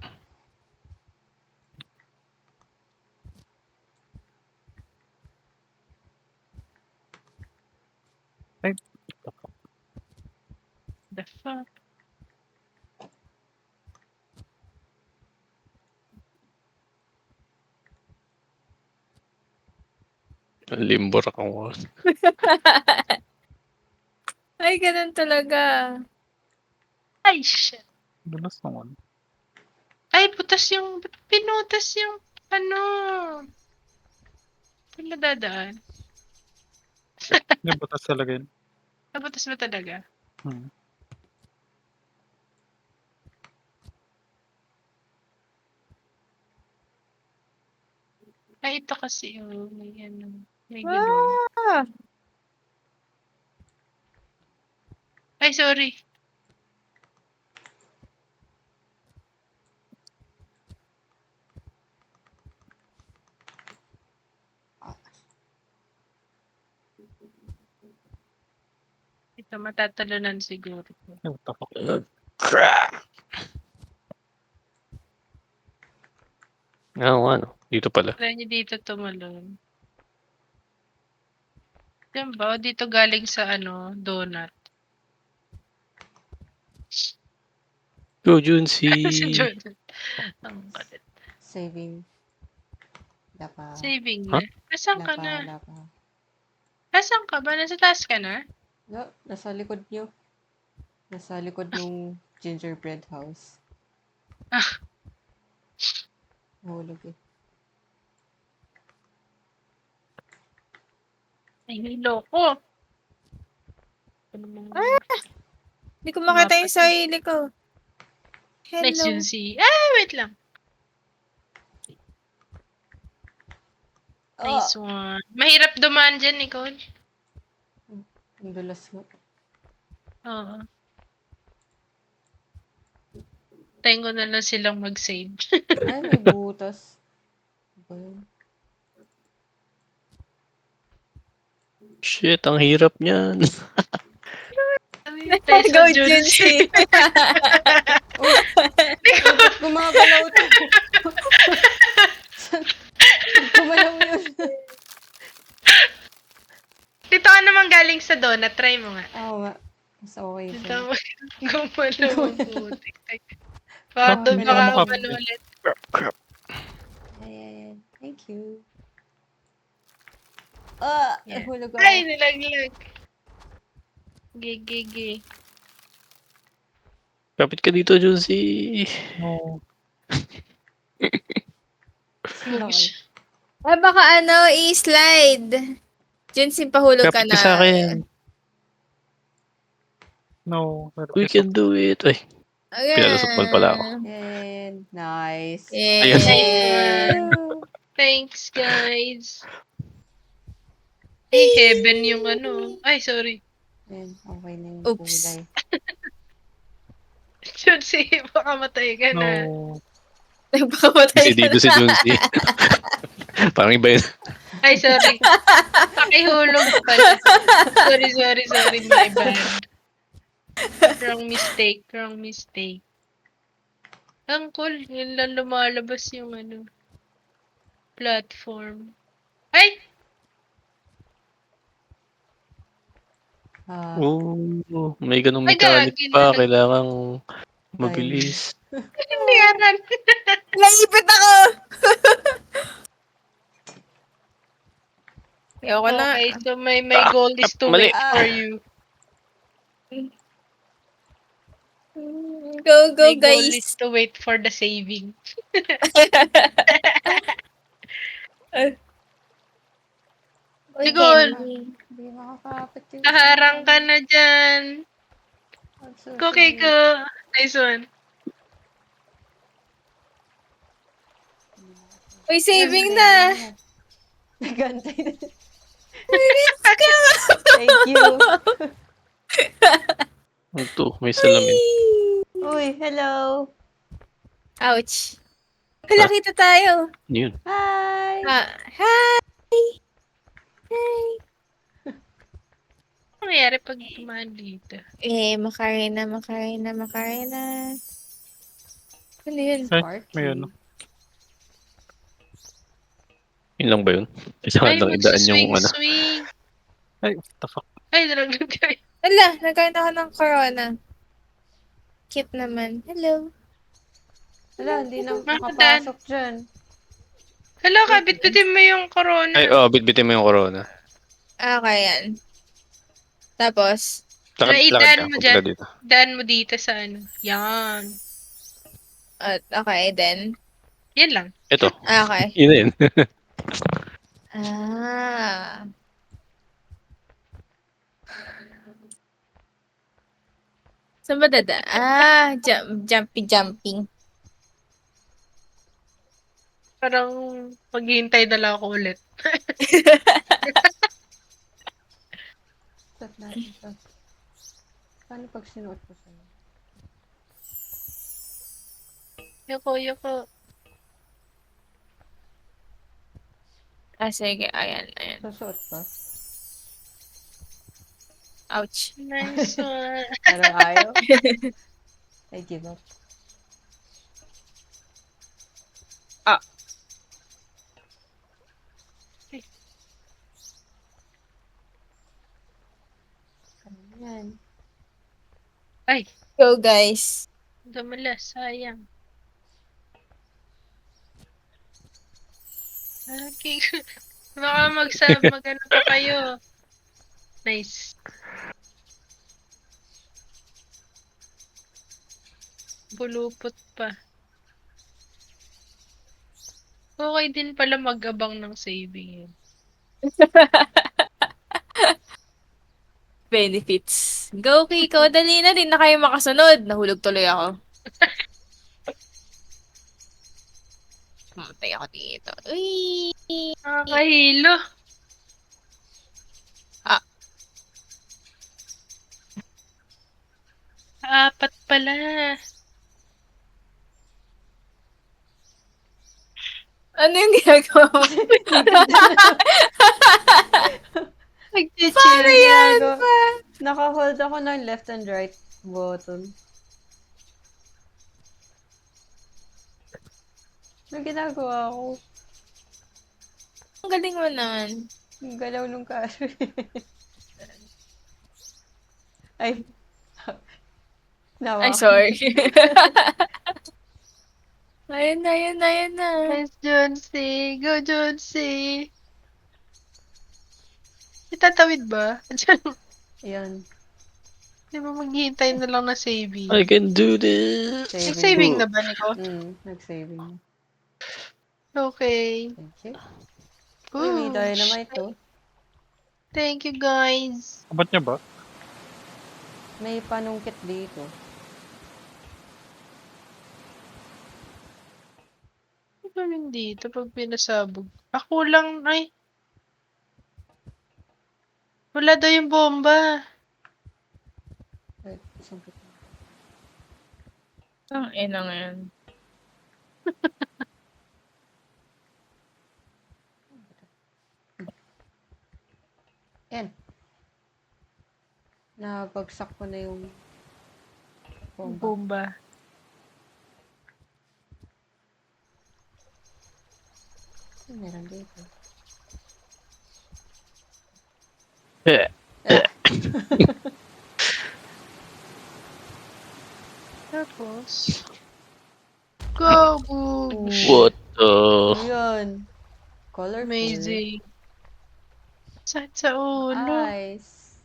The fuck? Limbor ako. Ay, ganun talaga. Ay, shit. Dulas naman. Ay, butas yung... ba't pinutas yung... Ano? Saan na dadaan? Yung butas talaga yun. Nabutas ba talaga? Hmm. Ay, ito kasi yung... May ano... May gano'n. Ah! Ay, sorry. Ito, matatalunan siguro. Ay, what the fuck? Crap! Ano? Dito pala. Try niyo dito tumalon. Diyan ba? O dito galing sa ano, donut. Go, Sa Junsi! donut. Ang kalit. Saving. Lapa. Saving na. Asan ka na? Lapa. Asan ka ba? Nasa taas ka na? No, nasa likod niyo. Nasa likod nung gingerbread house. Ah. Nahulog eh. Ay, niloko. Ano mong... Hindi ko makita yung Mapatay. sarili ko. Nice Hello. yun si... Ah, wait lang. Nice one. Mahirap dumaan dyan, Nicole. Ang dulas mo. Oo. Tayo ko na lang silang mag-save. Ay, may butas. Ano ba yun? Shit, ang hirap niyan. Tayo Go, sa Junsi. Ba't gumagalaw to? Gumalaw yun. Dito ka naman galing sa donut. Try mo nga. Oo nga. Mas okay Dito siya. ako gumalaw ang putik. Baka Bakit doon hindi baka ka ako makapit? ulit. Crap. Ayan. Thank you. Yeah. Nahulog ako. Ay, nilaglag. Gigi. Kapit ka dito, Junsi. No. Mush. Baka ano, i-slide. Junsi, pahulog ka Kapit na. ka sa akin. No. We can do it. Ay, Ayan. Pinalusot pala ako. Ayan. Nice. Ayun. Woo! Thanks, guys. Ay, heaven yung ano. Ay, sorry. Ayan. Okay na yung Oops. kulay. Junsi, baka matay ka na. No. Nagpakamatay si dito si Junsi. Parang iba yun. Ay, sorry. Pakihulog pala. Sorry. My bad. Wrong mistake. Ang cool. Yun lang lumalabas yung ano. Platform. Ay! Oh, may ganung Ay, mechanic gagi, pa. nalag- Kailangang mabilis. Hindi aral. Naipit ako! Ayoko na. Okay, so my goal is to mali. wait for you. Go, go, My goal is guys. to wait for the saving. Uy, Sigol, Kenny. Hindi makakapit yung kaharang ka na dyan. Okay, Susunod. go. Nice one. Uy, saving na. Nagantay na. Let's go. Thank you. Ito, may salamin. Uy, hello. Ouch. Hala, kita tayo. Ano yun? Hi. Hi. Hi. Ano nangyari pag tumaan dito? Makarena. Ano yun? Sparky. may ano. Yun lang ba yun? Isa Ay, lang idaan yung ano. swing. Ay, what the fuck? Ay, nalaglag kayo. Hala, nagkaroon ako ng corona. Cute naman. Hello. Wala, hindi na Makadan. makapasok dyan. Hello, kabit-bitin mo yung corona. Ay, bitbitin mo yung corona. Okay, yan. Tapos, Idaan mo punta dyan. dito. Daan mo dito sa ano. Yan. okay, then. Yan lang. Ito. Okay. Yun na yun. Ah. Saan ba dada? Jumping. Parang maghihintay na lang ako ulit. Stop natin ito. Paano pag sinuot ko sa'yo? Yoko. Sige. Ayan. Susuot ba? Ouch. Nice one. Pero ayaw. I give up. Yan. Ay, Go, guys. damalas. Sayang. Okay. Baka mag-ano pa kayo. Nice. Bulupot pa. Okay din pala mag-abang ng saving yun. Benefits. Go, Kiko. Dali na. Di na kayo makasunod. Nahulog tuloy ako. Mamatay ako dito. Uy! Nakakahilo. Apat pala. Ano yung ginagawa mo? Nag-chill. Paano yan? Naka-hold ako ng left and right button. Ano ginagawa ko? Ang galing mo naman. Ang galaw nung kaso. Ay. Nawa. Ay, sorry. Ayun na. Nice, Jonesy. Go, Jonesy. Itatawid ba? Diyan. Ayan. Di ba maghihintay na lang na saving? I can do this. Nag-saving na ba, Nico? Nag-saving na. Okay. Thank you. Uy, may dynamite to. Thank you, guys. Abot niya ba? May panungkit dito. Ano gawin dito pag pinasabog? Ako lang, ay. Wala daw yung bomba. Ay, isang kita. Ang ina ngayon. Yan. Nabagsak ko na yung bomba. Bomba. Meron dito. Tapos, go, boom. What the? Ayan. Colorful. Amazing. Sakit sa ulo. Eyes.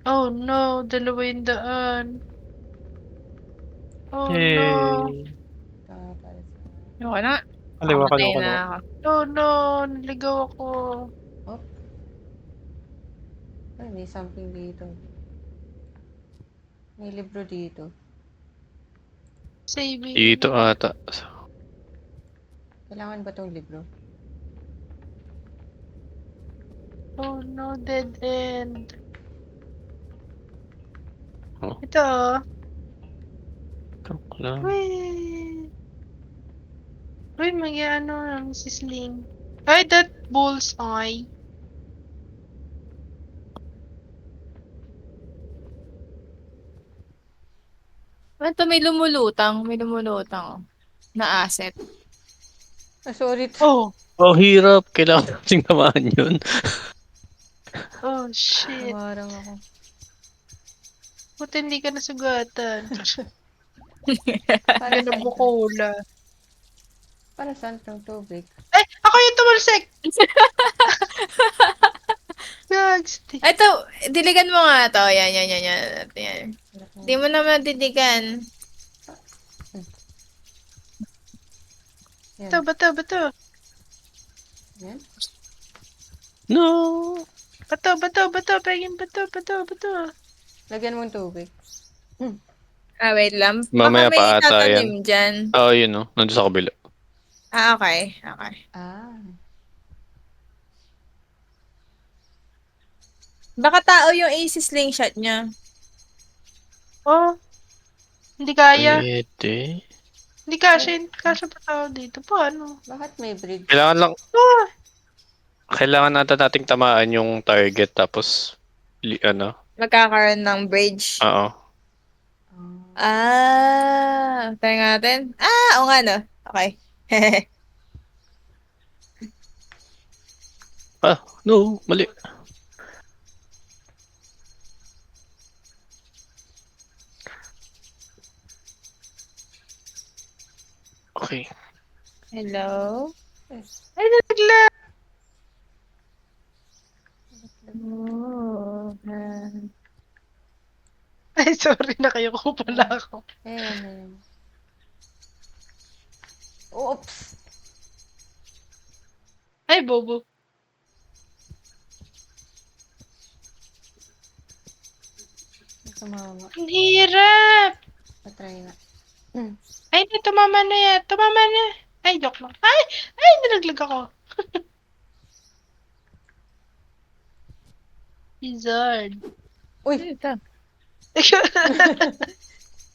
Oh no, dalawa yung daan. Oh no. Yay! Tama para sa... Okay na. Kaliwa, Makamatay kaliwa, na kaliwa. ako. Oh no, naligaw ako. Oh. Ay, may something dito. May libro dito. Saving. Dito ata. Kailangan ba tong libro? Oh no, dead end. Oh. Ito oh. Joke lang. Uy. Uy, mag-ano ang sisling. Ay, that bullseye. Ito may lumulutang. May lumulutang. Oh. Na asset. Ah, sorry. Oh. Oh, hirap. Kailangan nating tamaan yun. Oh, shit. Nawarang ako. Buti hindi ka nasugatan. Para Ganda saan to? bukula. Para saan tong tubig? Ay, ako yung tumalsik! Gags. Ito, diligan mo nga to. Yan. Yan. Hindi mo naman diligan. Yan. Bato. Yan. No! Bato. Pegin, bato. Lagyan mo ng tubig. Ah, wait lang. Mamaya Baka may pa ata itatanim dyan. Oh, yun no. Nandun sa kabila. Ah, okay. Ah. Baka tao yung AC slingshot niya. Oh. Hindi kaya. Pwede. Hindi kasya pa tao dito. Paano? Bakit may bridge? Kailangan lang, Ah! kailangan nating tamaan yung target tapos, ano, Magkakaroon ng bridge. oo. Try natin. Oo nga no. Okay. Ah, no, mali. Okay. Hello? Ay, nalaglag. Oh, Ay, sorry. Nakayuko pala ako. Ayan. Oops! Ay, bobo. Tumama. Ang hirap. Patry na. Ay, hindi. Tumama na yan. Tumama na. Ay, joke lang. Ay, nalaglag ako. Wizard. Uy! ito.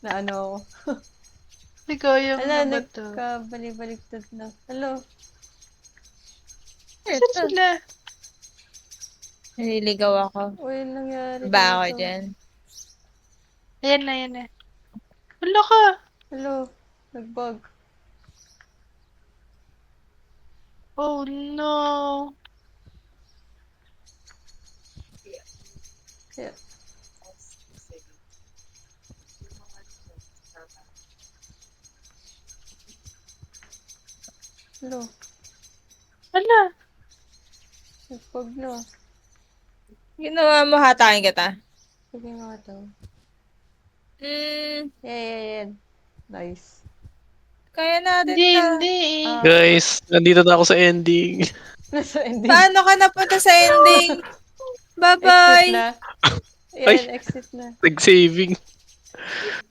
Na ano ako. Ikaw yung Ala, ano ba to? nagkabalik-baliktad na. Hello? Saan Ito. sila? Naliligaw ako. Uy, anong nangyari Ba ako dito? dyan? Ayan na. Wala ka. Hello? Nagbug. Oh, no. Yeah. Hello? Wala. Nagbug na. Ginawa mo hatain kita. Sige nga to. Hmm, Nice. kaya natin Hindi, to. hindi eh. Ah, Guys, nandito na ako sa ending. nasa ending. Paano ka napunta sa ending? Exit Bye-bye! na. Ay. Yan, exit na. Nag-saving.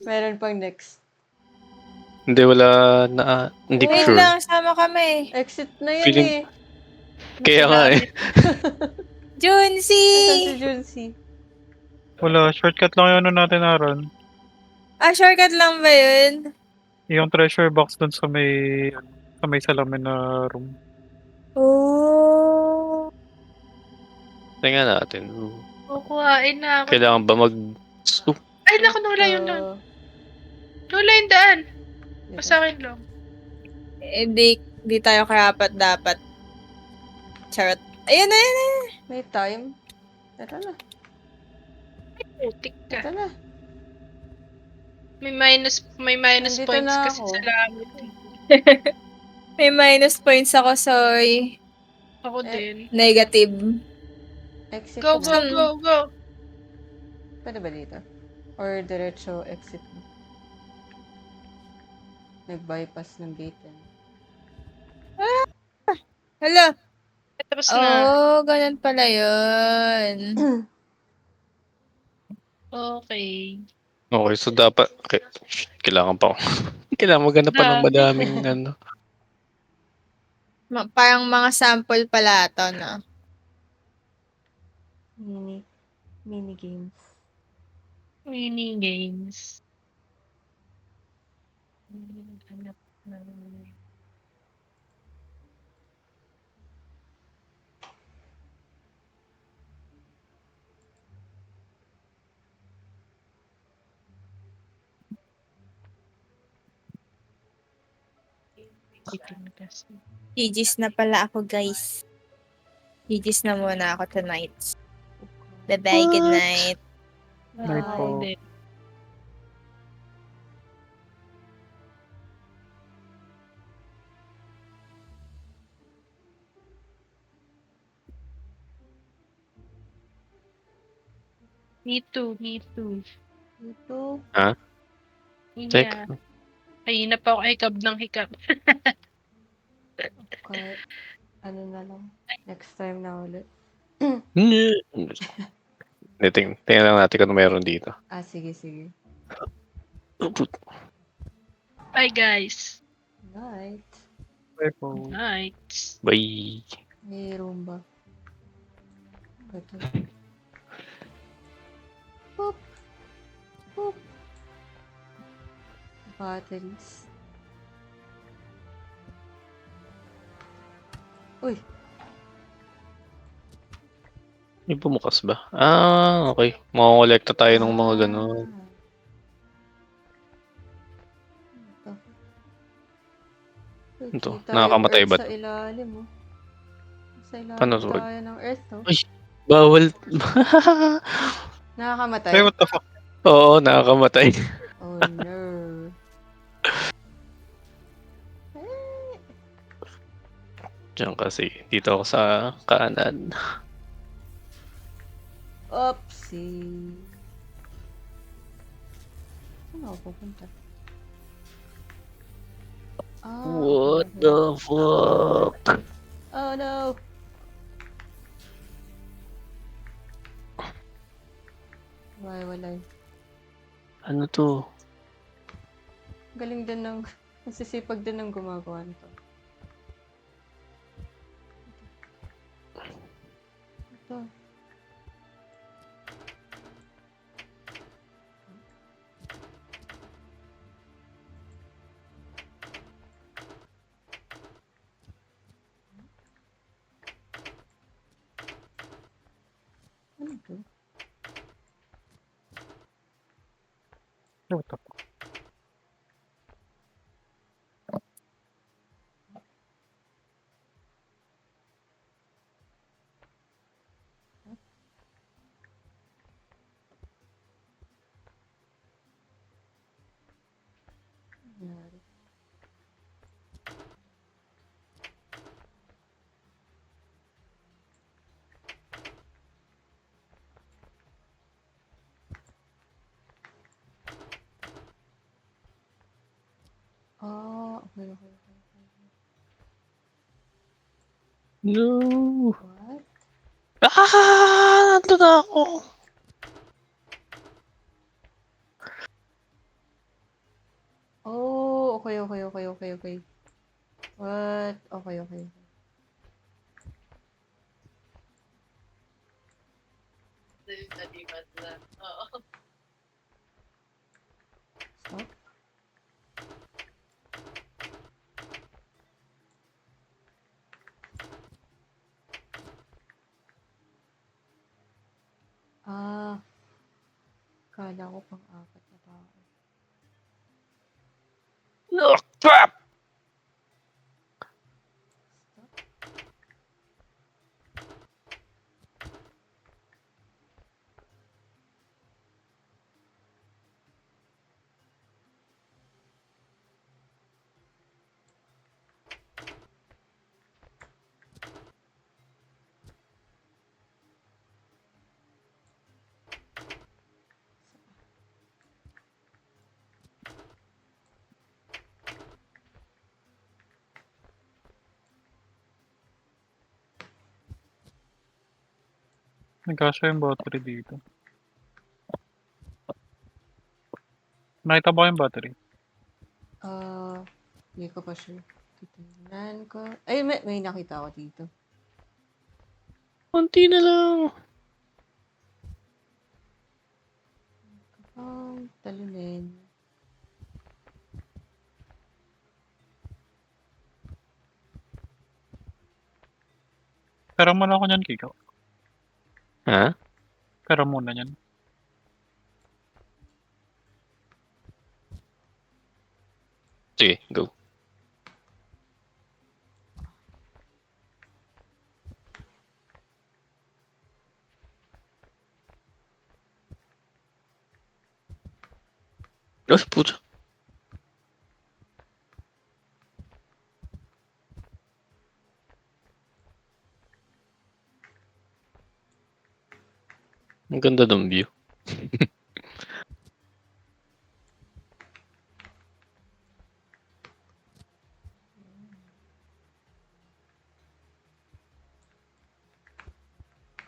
Meron pang next. Hindi, wala na. Hindi ko Wait sure. lang, sama kami. Exit na yan Feeling- eh. Kaya nga eh. Junsi! Nasaan si Junsi? Wala, shortcut lang yung ano natin, Aaron. Shortcut lang ba yun? Yung treasure box dun sa may salamin na room. Oh. Tingnan natin. Kukuhain na ako. Kailangan ba mag... Ay, naku, nawala yung daan. Nawala yung daan. Sa akin lang. Di tayo karapat dapat. Charot. Ayun na. May time. Tara na. Putik ka. Tara na. May minus Nandito points na kasi ako. sa langit. May minus points ako, sorry. Ako Eh. din. Negative. Exit Go, na. go, go, go. Pwede ba dito? Or diretso exit mo? Nag-bypass ng gate. Hala. Tapos na. Oh, ganun pala yun. Okay. Okay, so dapat kailangan pa ako. Kailangan maghanap pa ng Dami. madaming ano. Parang mga sample pala ito, no? Mini games. Mini games. GG's na pala ako, guys. GG's na muna ako tonight. Bye-bye, good night. Night po. Hindi. Me too, me too. Ito. Check. Yeah. Kanina pa ako hikab ng hikab. Kahit ano na lang. Next time na ulit. Tingnan lang natin kung ano meron dito. Sige, sige. Bye, guys. Night. Bye po. Night. Bye. May Roomba. Ito. Boop. Boop. Batteries. Uy. May bumukas ba? Okay. Makakolekta tayo ng mga ganun. Ito, Kita nakakamatay yung ba earth to? sa ilalim, oh. Sa ilalim Paano to? tayo ng earth, oh. Ay! Bawal. Nakakamatay? Hey, what the fuck? Oo, nakakamatay. Oh, no. Diyan kasi. Dito ako sa kanan. Oopsie. Saan ako pupunta? What okay. the fuck? Oh, no. Walay. Ano to? Galing din ng... Nasisipag din ng gumagawa nito. Ito. Ano to? Hey, what the fuck? Nangyari. Okay. No! What? Nandun na ako! Oh, okay. What? Okay. Stop. Kala ko pang-apat na tao. Look, trap! Nagkasya yung battery dito. Nakita ba yung battery? Hindi ko pa sure. Titignan ko. Ay, may nakita ako dito. Konti na lang. Talunin. Pera muna ako niyan, Kiko. Ha? Pera muna niyan. Sige, go. Ay, puto. Ang ganda ng view.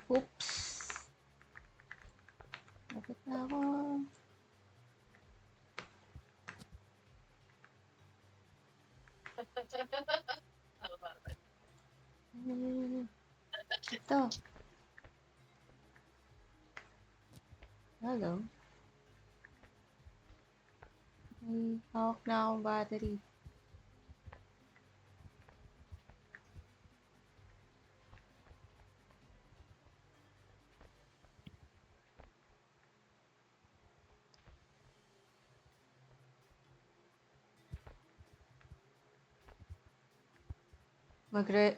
Oops. Bakit na ako? Ito. Hello. May hawak na akong battery.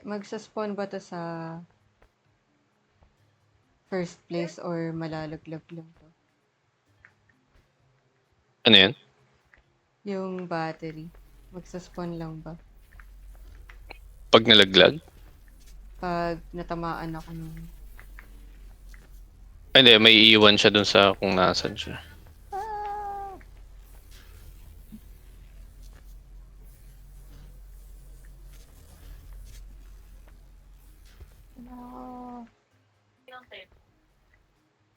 Magsa-spawn ba to sa first place or malalaglag lang to? Ano yan? Yung battery. Magsa-spawn lang ba? Pag nalaglag? Pag natamaan ako ng... Ay, hindi. May iiwan siya dun sa kung nasan siya.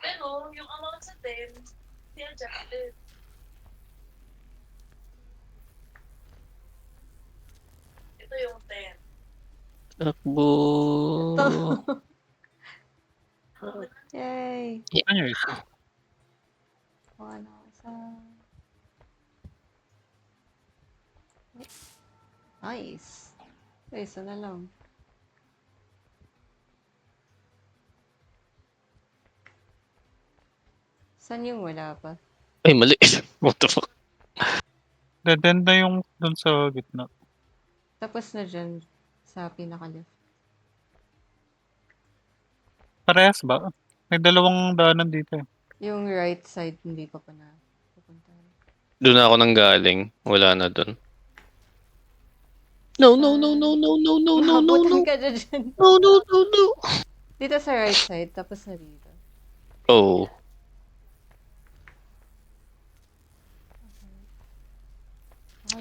Pero, yung amount sa 10, hindi adjusted. Ito yung 10. Takbo. Yay! Ano yung isa? Kuha na ako sa... Nice! Isa na lang. Saan yung wala pa? Ay, mali. What the fuck? Dead end na yung dun sa gitna. Tapos na dyan sa pinaka-left. Parehas ba? May dalawang daanan dito eh. Yung right side, hindi ko pa na pupuntahan. Doon ako nang galing. Wala na doon. No, no, no, no, no, no, no, no, no, Mahabutan no. ka dyan. No, no, no, no. Dito sa right side, tapos na dito. Oh.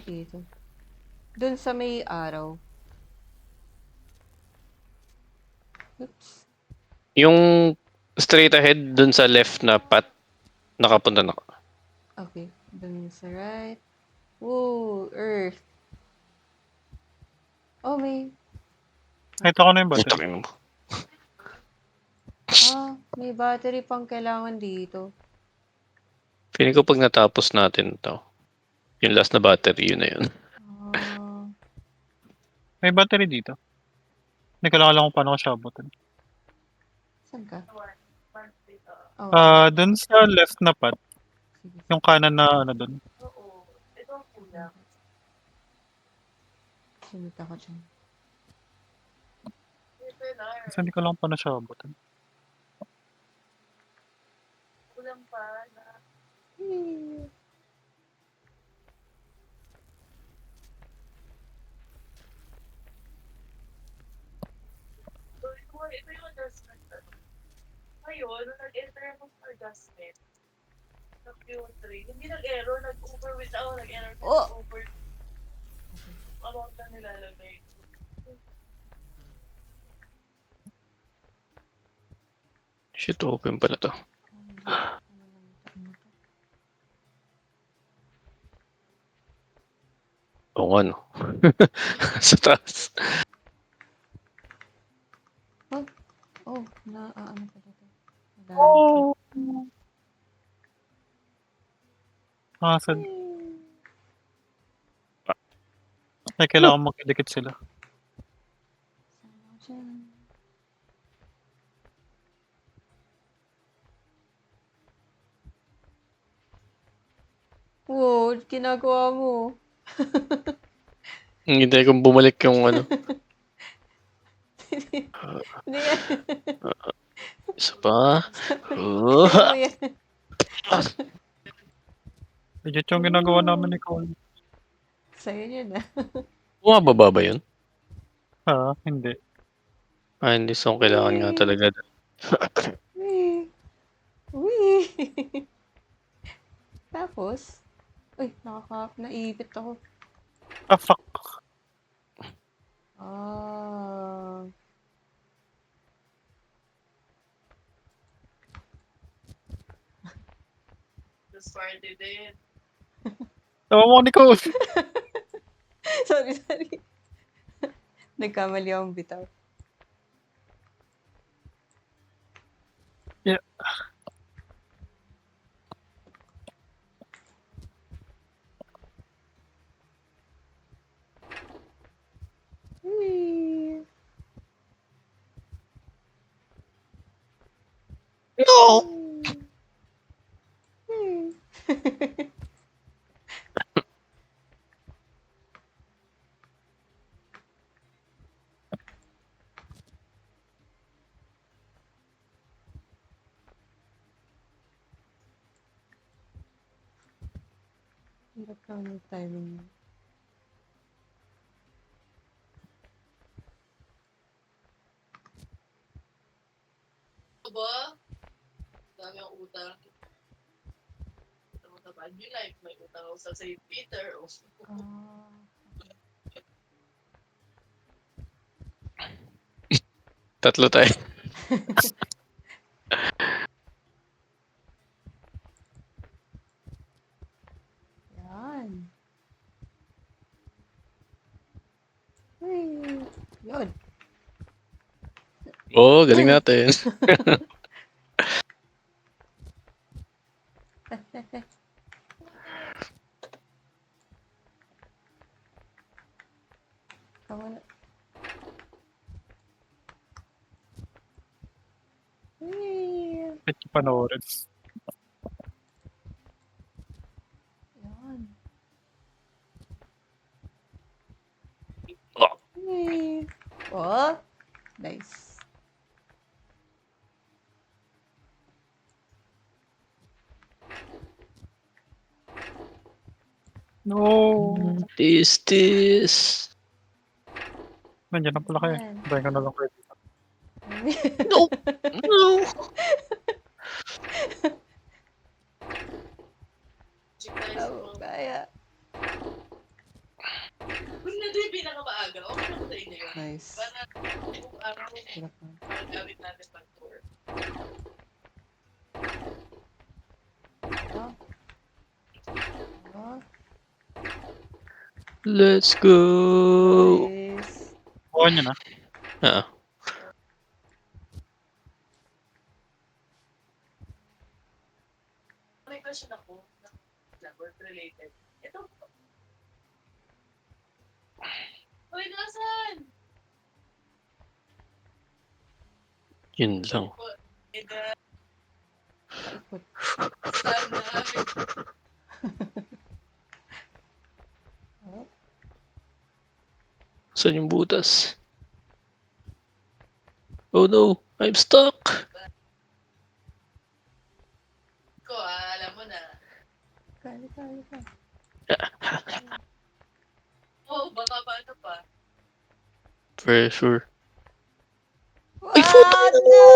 Dito. Dun sa may araw. Oops. Yung straight ahead dun sa left na path, nakapunta na ako. Okay. Dun sa right. Woo! Earth. Oh, may... Nakita ko na yung battery. Putang ina mo. May battery pang kailangan dito. Feeling ko pag natapos natin to, yung last na battery, yun na yun. May battery dito. Hindi ko lang alam kung paano ko siya abutin. Saan ka? Oh, Dun sa left na path, sige. yung kanan na ano dun. Oo. Ito ang kulang. Sunod ako dyan. Ito na. Kasi hindi ko lang paano siya abutin. Kulang pa na. So, ito yung adjustment. Ngayon, nung nag-enter ako sa adjustment, sa Q3, hindi nag-error, nag-overweight ako, nag-error, Oh! nag-over. Amount na nilalagay. Shit, open pala to. Oo nga, no? Sa taas. Oh, ano pala to? Madami. Oh! Hassle. Ay, kailangan magkadikit sila. Wow, ginagawa mo. Hindi kong bumalik yung ano. Hindi yan. Isa pa. Oh. Hindi mo yan. Legit yung ginagawa namin ni Cole. Sa'yo yun ah. Bumababa ba yun? Ha? Hindi. Hindi. So, kailangan nga talaga. Wee. Wee. Tapos, uy, naipit ako. Ah, fuck. Ah. Tawa mo ni Cole. Sorry. Nagkamali akong bitaw. Yeah. Wee. No! Wee. Hirap lang yung timing mo. Ba? Dami ang utang. Matapad yung life. May utang ako sa St. Peter. Ah. Tatlo tayo. Yan. Wee. Yun. Oo, galing natin. Tama na. Wee. Pwede panoorin. Yan. Oh. Wee. Oh. Nice. No! This. Nandiyan na pala kayo. Yan. Bayan ka na lang kayo. No! No! Oh, kaya. Kung na doon yung pinakamaaga, okay lang sa inyo yun. Nice. Para kung araw, Hirap na. gamit natin pag-tour. Oh. Oh. Let's go! Nice. Bukan nyo na. Ah. May question ako na work related. Ito. Uy, nasan? Yun lang. Eda, Paikot. sana. Oh. Saan yung butas? Oh no! I'm stuck! Ko, alam mo na. Kaya. Oh, baka pa ano pa. For sure. What? No!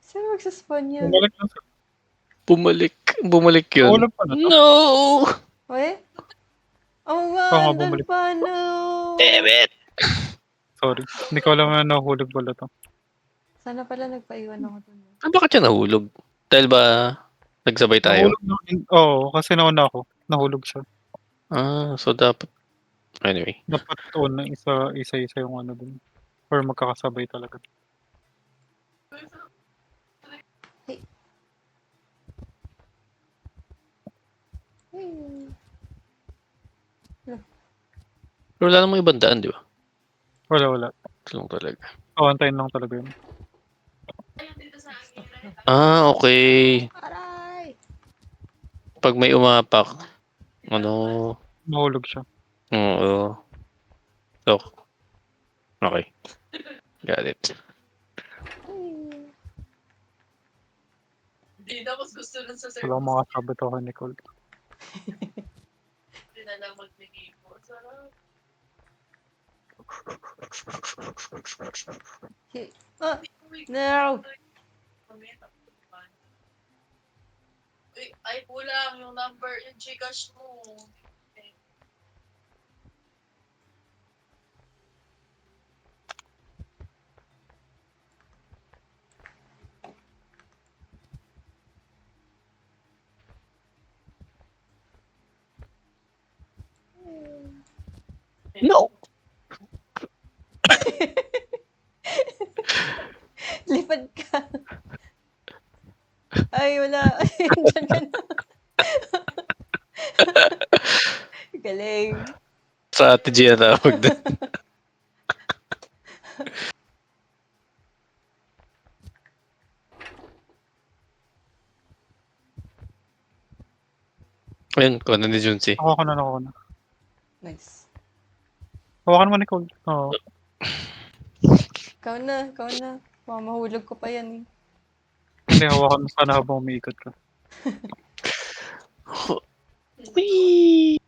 Saan magsaspawn yan? Bumalik na sa... Bumalik yun. Ulam pa na to. No! Uy? Oh Oo nga, nga, andun bumalik. pa, no! Damn it! Sorry. Hindi ko alam na nahulog pala to. Sana pala nagpaiwan ako dun. Ah, bakit siya nahulog? Dahil ba nagsabay tayo? Nahulog na oo, kasi nauna ako. Nahulog siya. Ah, so dapat anyway. Dapat una isa-isa yung ano dun. Or magkakasabay talaga. Hey. Pero wala namang ibang daan, di ba? Wala. Ito lang talaga. Antayin lang talaga yun. Ah, okay. Aray! Pag may umapak, ano, Nahulog siya. oo. So, okay. Got it. Hey. Hindi na mas gusto nun sa Wala akong makasabit ako kay Nicole. Hindi na lang magbigay po. Sarap. Hey. Ah! No! Uy, ay kulang yung number, yung Gcash mo. No! Lipad ka. Ay, wala. Diyan ka na. Galing. Strategy na tawag doon. Ayun, kung ano ni Junsi. Nakuha ko na. Nice. Hawakan mo, Nicole. Oo. Ikaw na. Baka mahulog ko pa yan eh. Hindi, hawakan mo sana habang umiikot ka. Whee!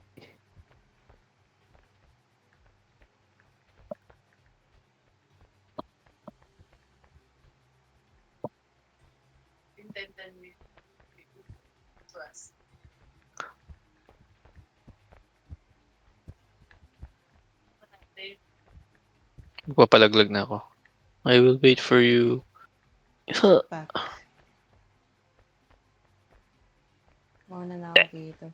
Intended with trust. Magpapalaglag na ako. I will wait for you. Back. Mauna na ako dito.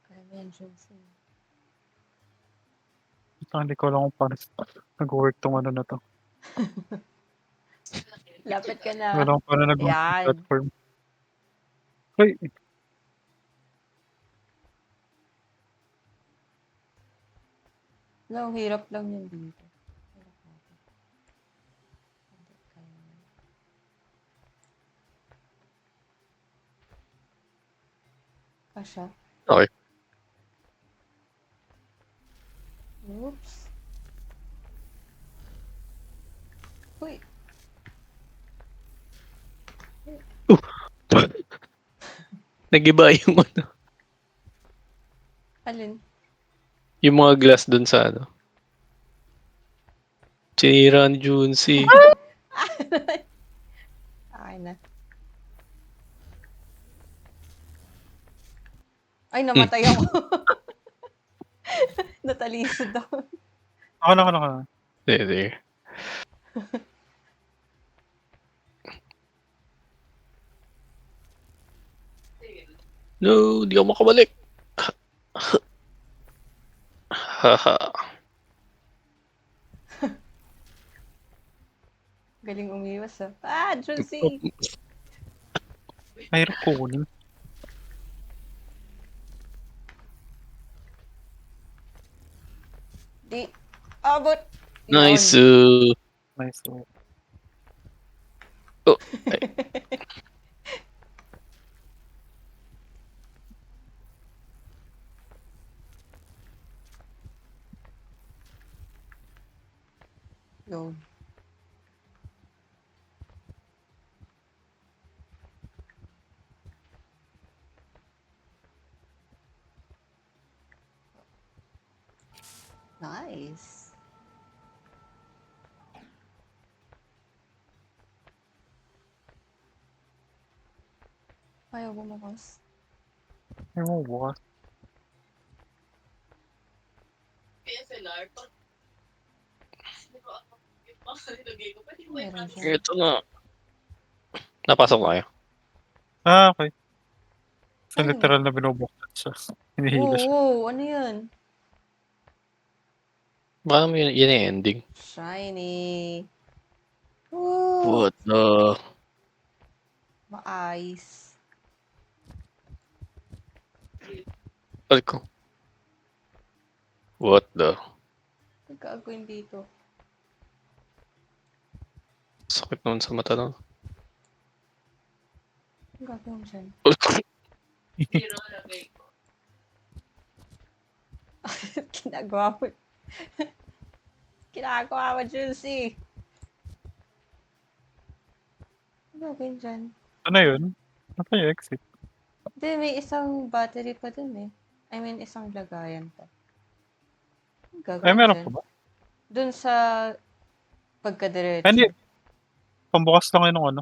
Kaya mo yan, Junsi. Hindi ko alam kung paano nag-work tong ano na to. Lapit ka Hindi ko na. alam kung paano nag-work yung Yan. platform. Ay, No, hirap lang yan dito. Hirap natin. Hindi kaya. Kasha? Okay. Oops. Uy. Nag-iba yung ano. Alin? Yung mga glass dun sa ano. Sinira ni Junsi. Okay na. Ay, namatay ako. Natalisod ako. ako na. There. No, di ako makabalik. Haha. Galing umiwas ah. Ah, Junsi! Mahirap kunin. Di. Abot! Nice. Nice. So, Oh, ay. Yun. Nice. Ayaw bumukas. Ay mo, bukas. PSLR. Pag... Hindi ko ako. Yung mga nilagay ko. Pwede mo Meron i-transfer. siya. Ito na. Napasok kayo. Ah, okay. So, Ano? literal na binubuksan siya. Hinihila siya. Oo, ano yun? Baka may yun yung ending. Shiny. Woo! What the... Ma-ice. Ay ko. What the... Ang gagawin dito? Sakit naman sa mata na. Ang gagawin dyan? Zero lagay ko. Ginagawa mo. Ginagawa mo, Juicy. Ang gagawin dyan? Ano yun? Ano pa yung exit? Hindi, may isang battery pa dun eh. I mean, isang lagayan pa. Ang Ay, gagawin meron dyan? pa ba? Dun sa pagkadiretso. Hindi. Pambukas lang yun ng ano.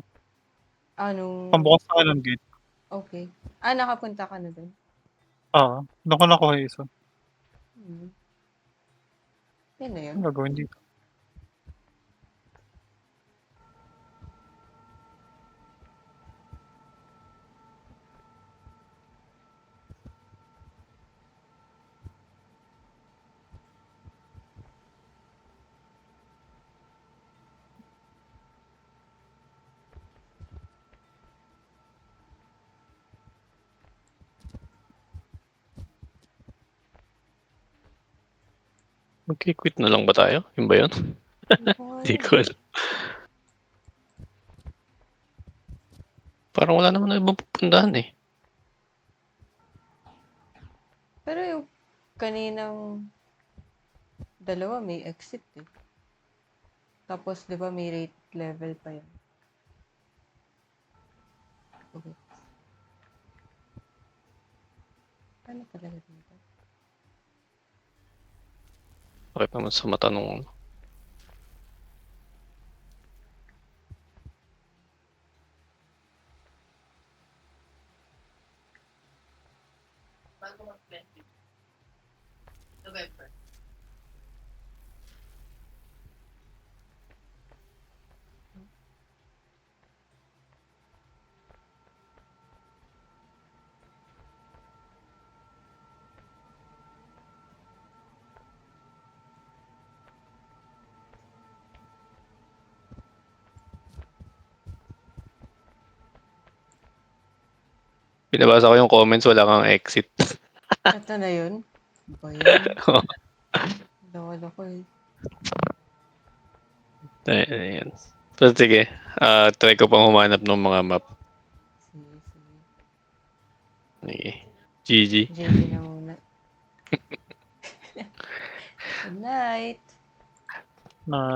Anong... Pambukas lang ng gate. Okay. Ah, nakapunta ka na dun? Ah, doon ko nakuha yung isa. Hmm. Yan na yun. Ano gagawin dito? Magki-quit na lang ba tayo? Yun ba yun? Hindi ko alam. Parang wala naman na ibang pupuntahan eh. Pero yung kaninang dalawa may exit eh. Tapos, di ba, may rate level pa yan. Okay. Ano talaga dito? Sakit naman sa mata nung... Bago mag-20. November. Binabasa ko yung comments, wala kang exit. Ito na yun? Ano ba yun? Dawala ko eh. Ayan. So, sige. Try ko pang humanap ng mga map. Sige, sige. Sige. GG. JJ na muna. Good night. Na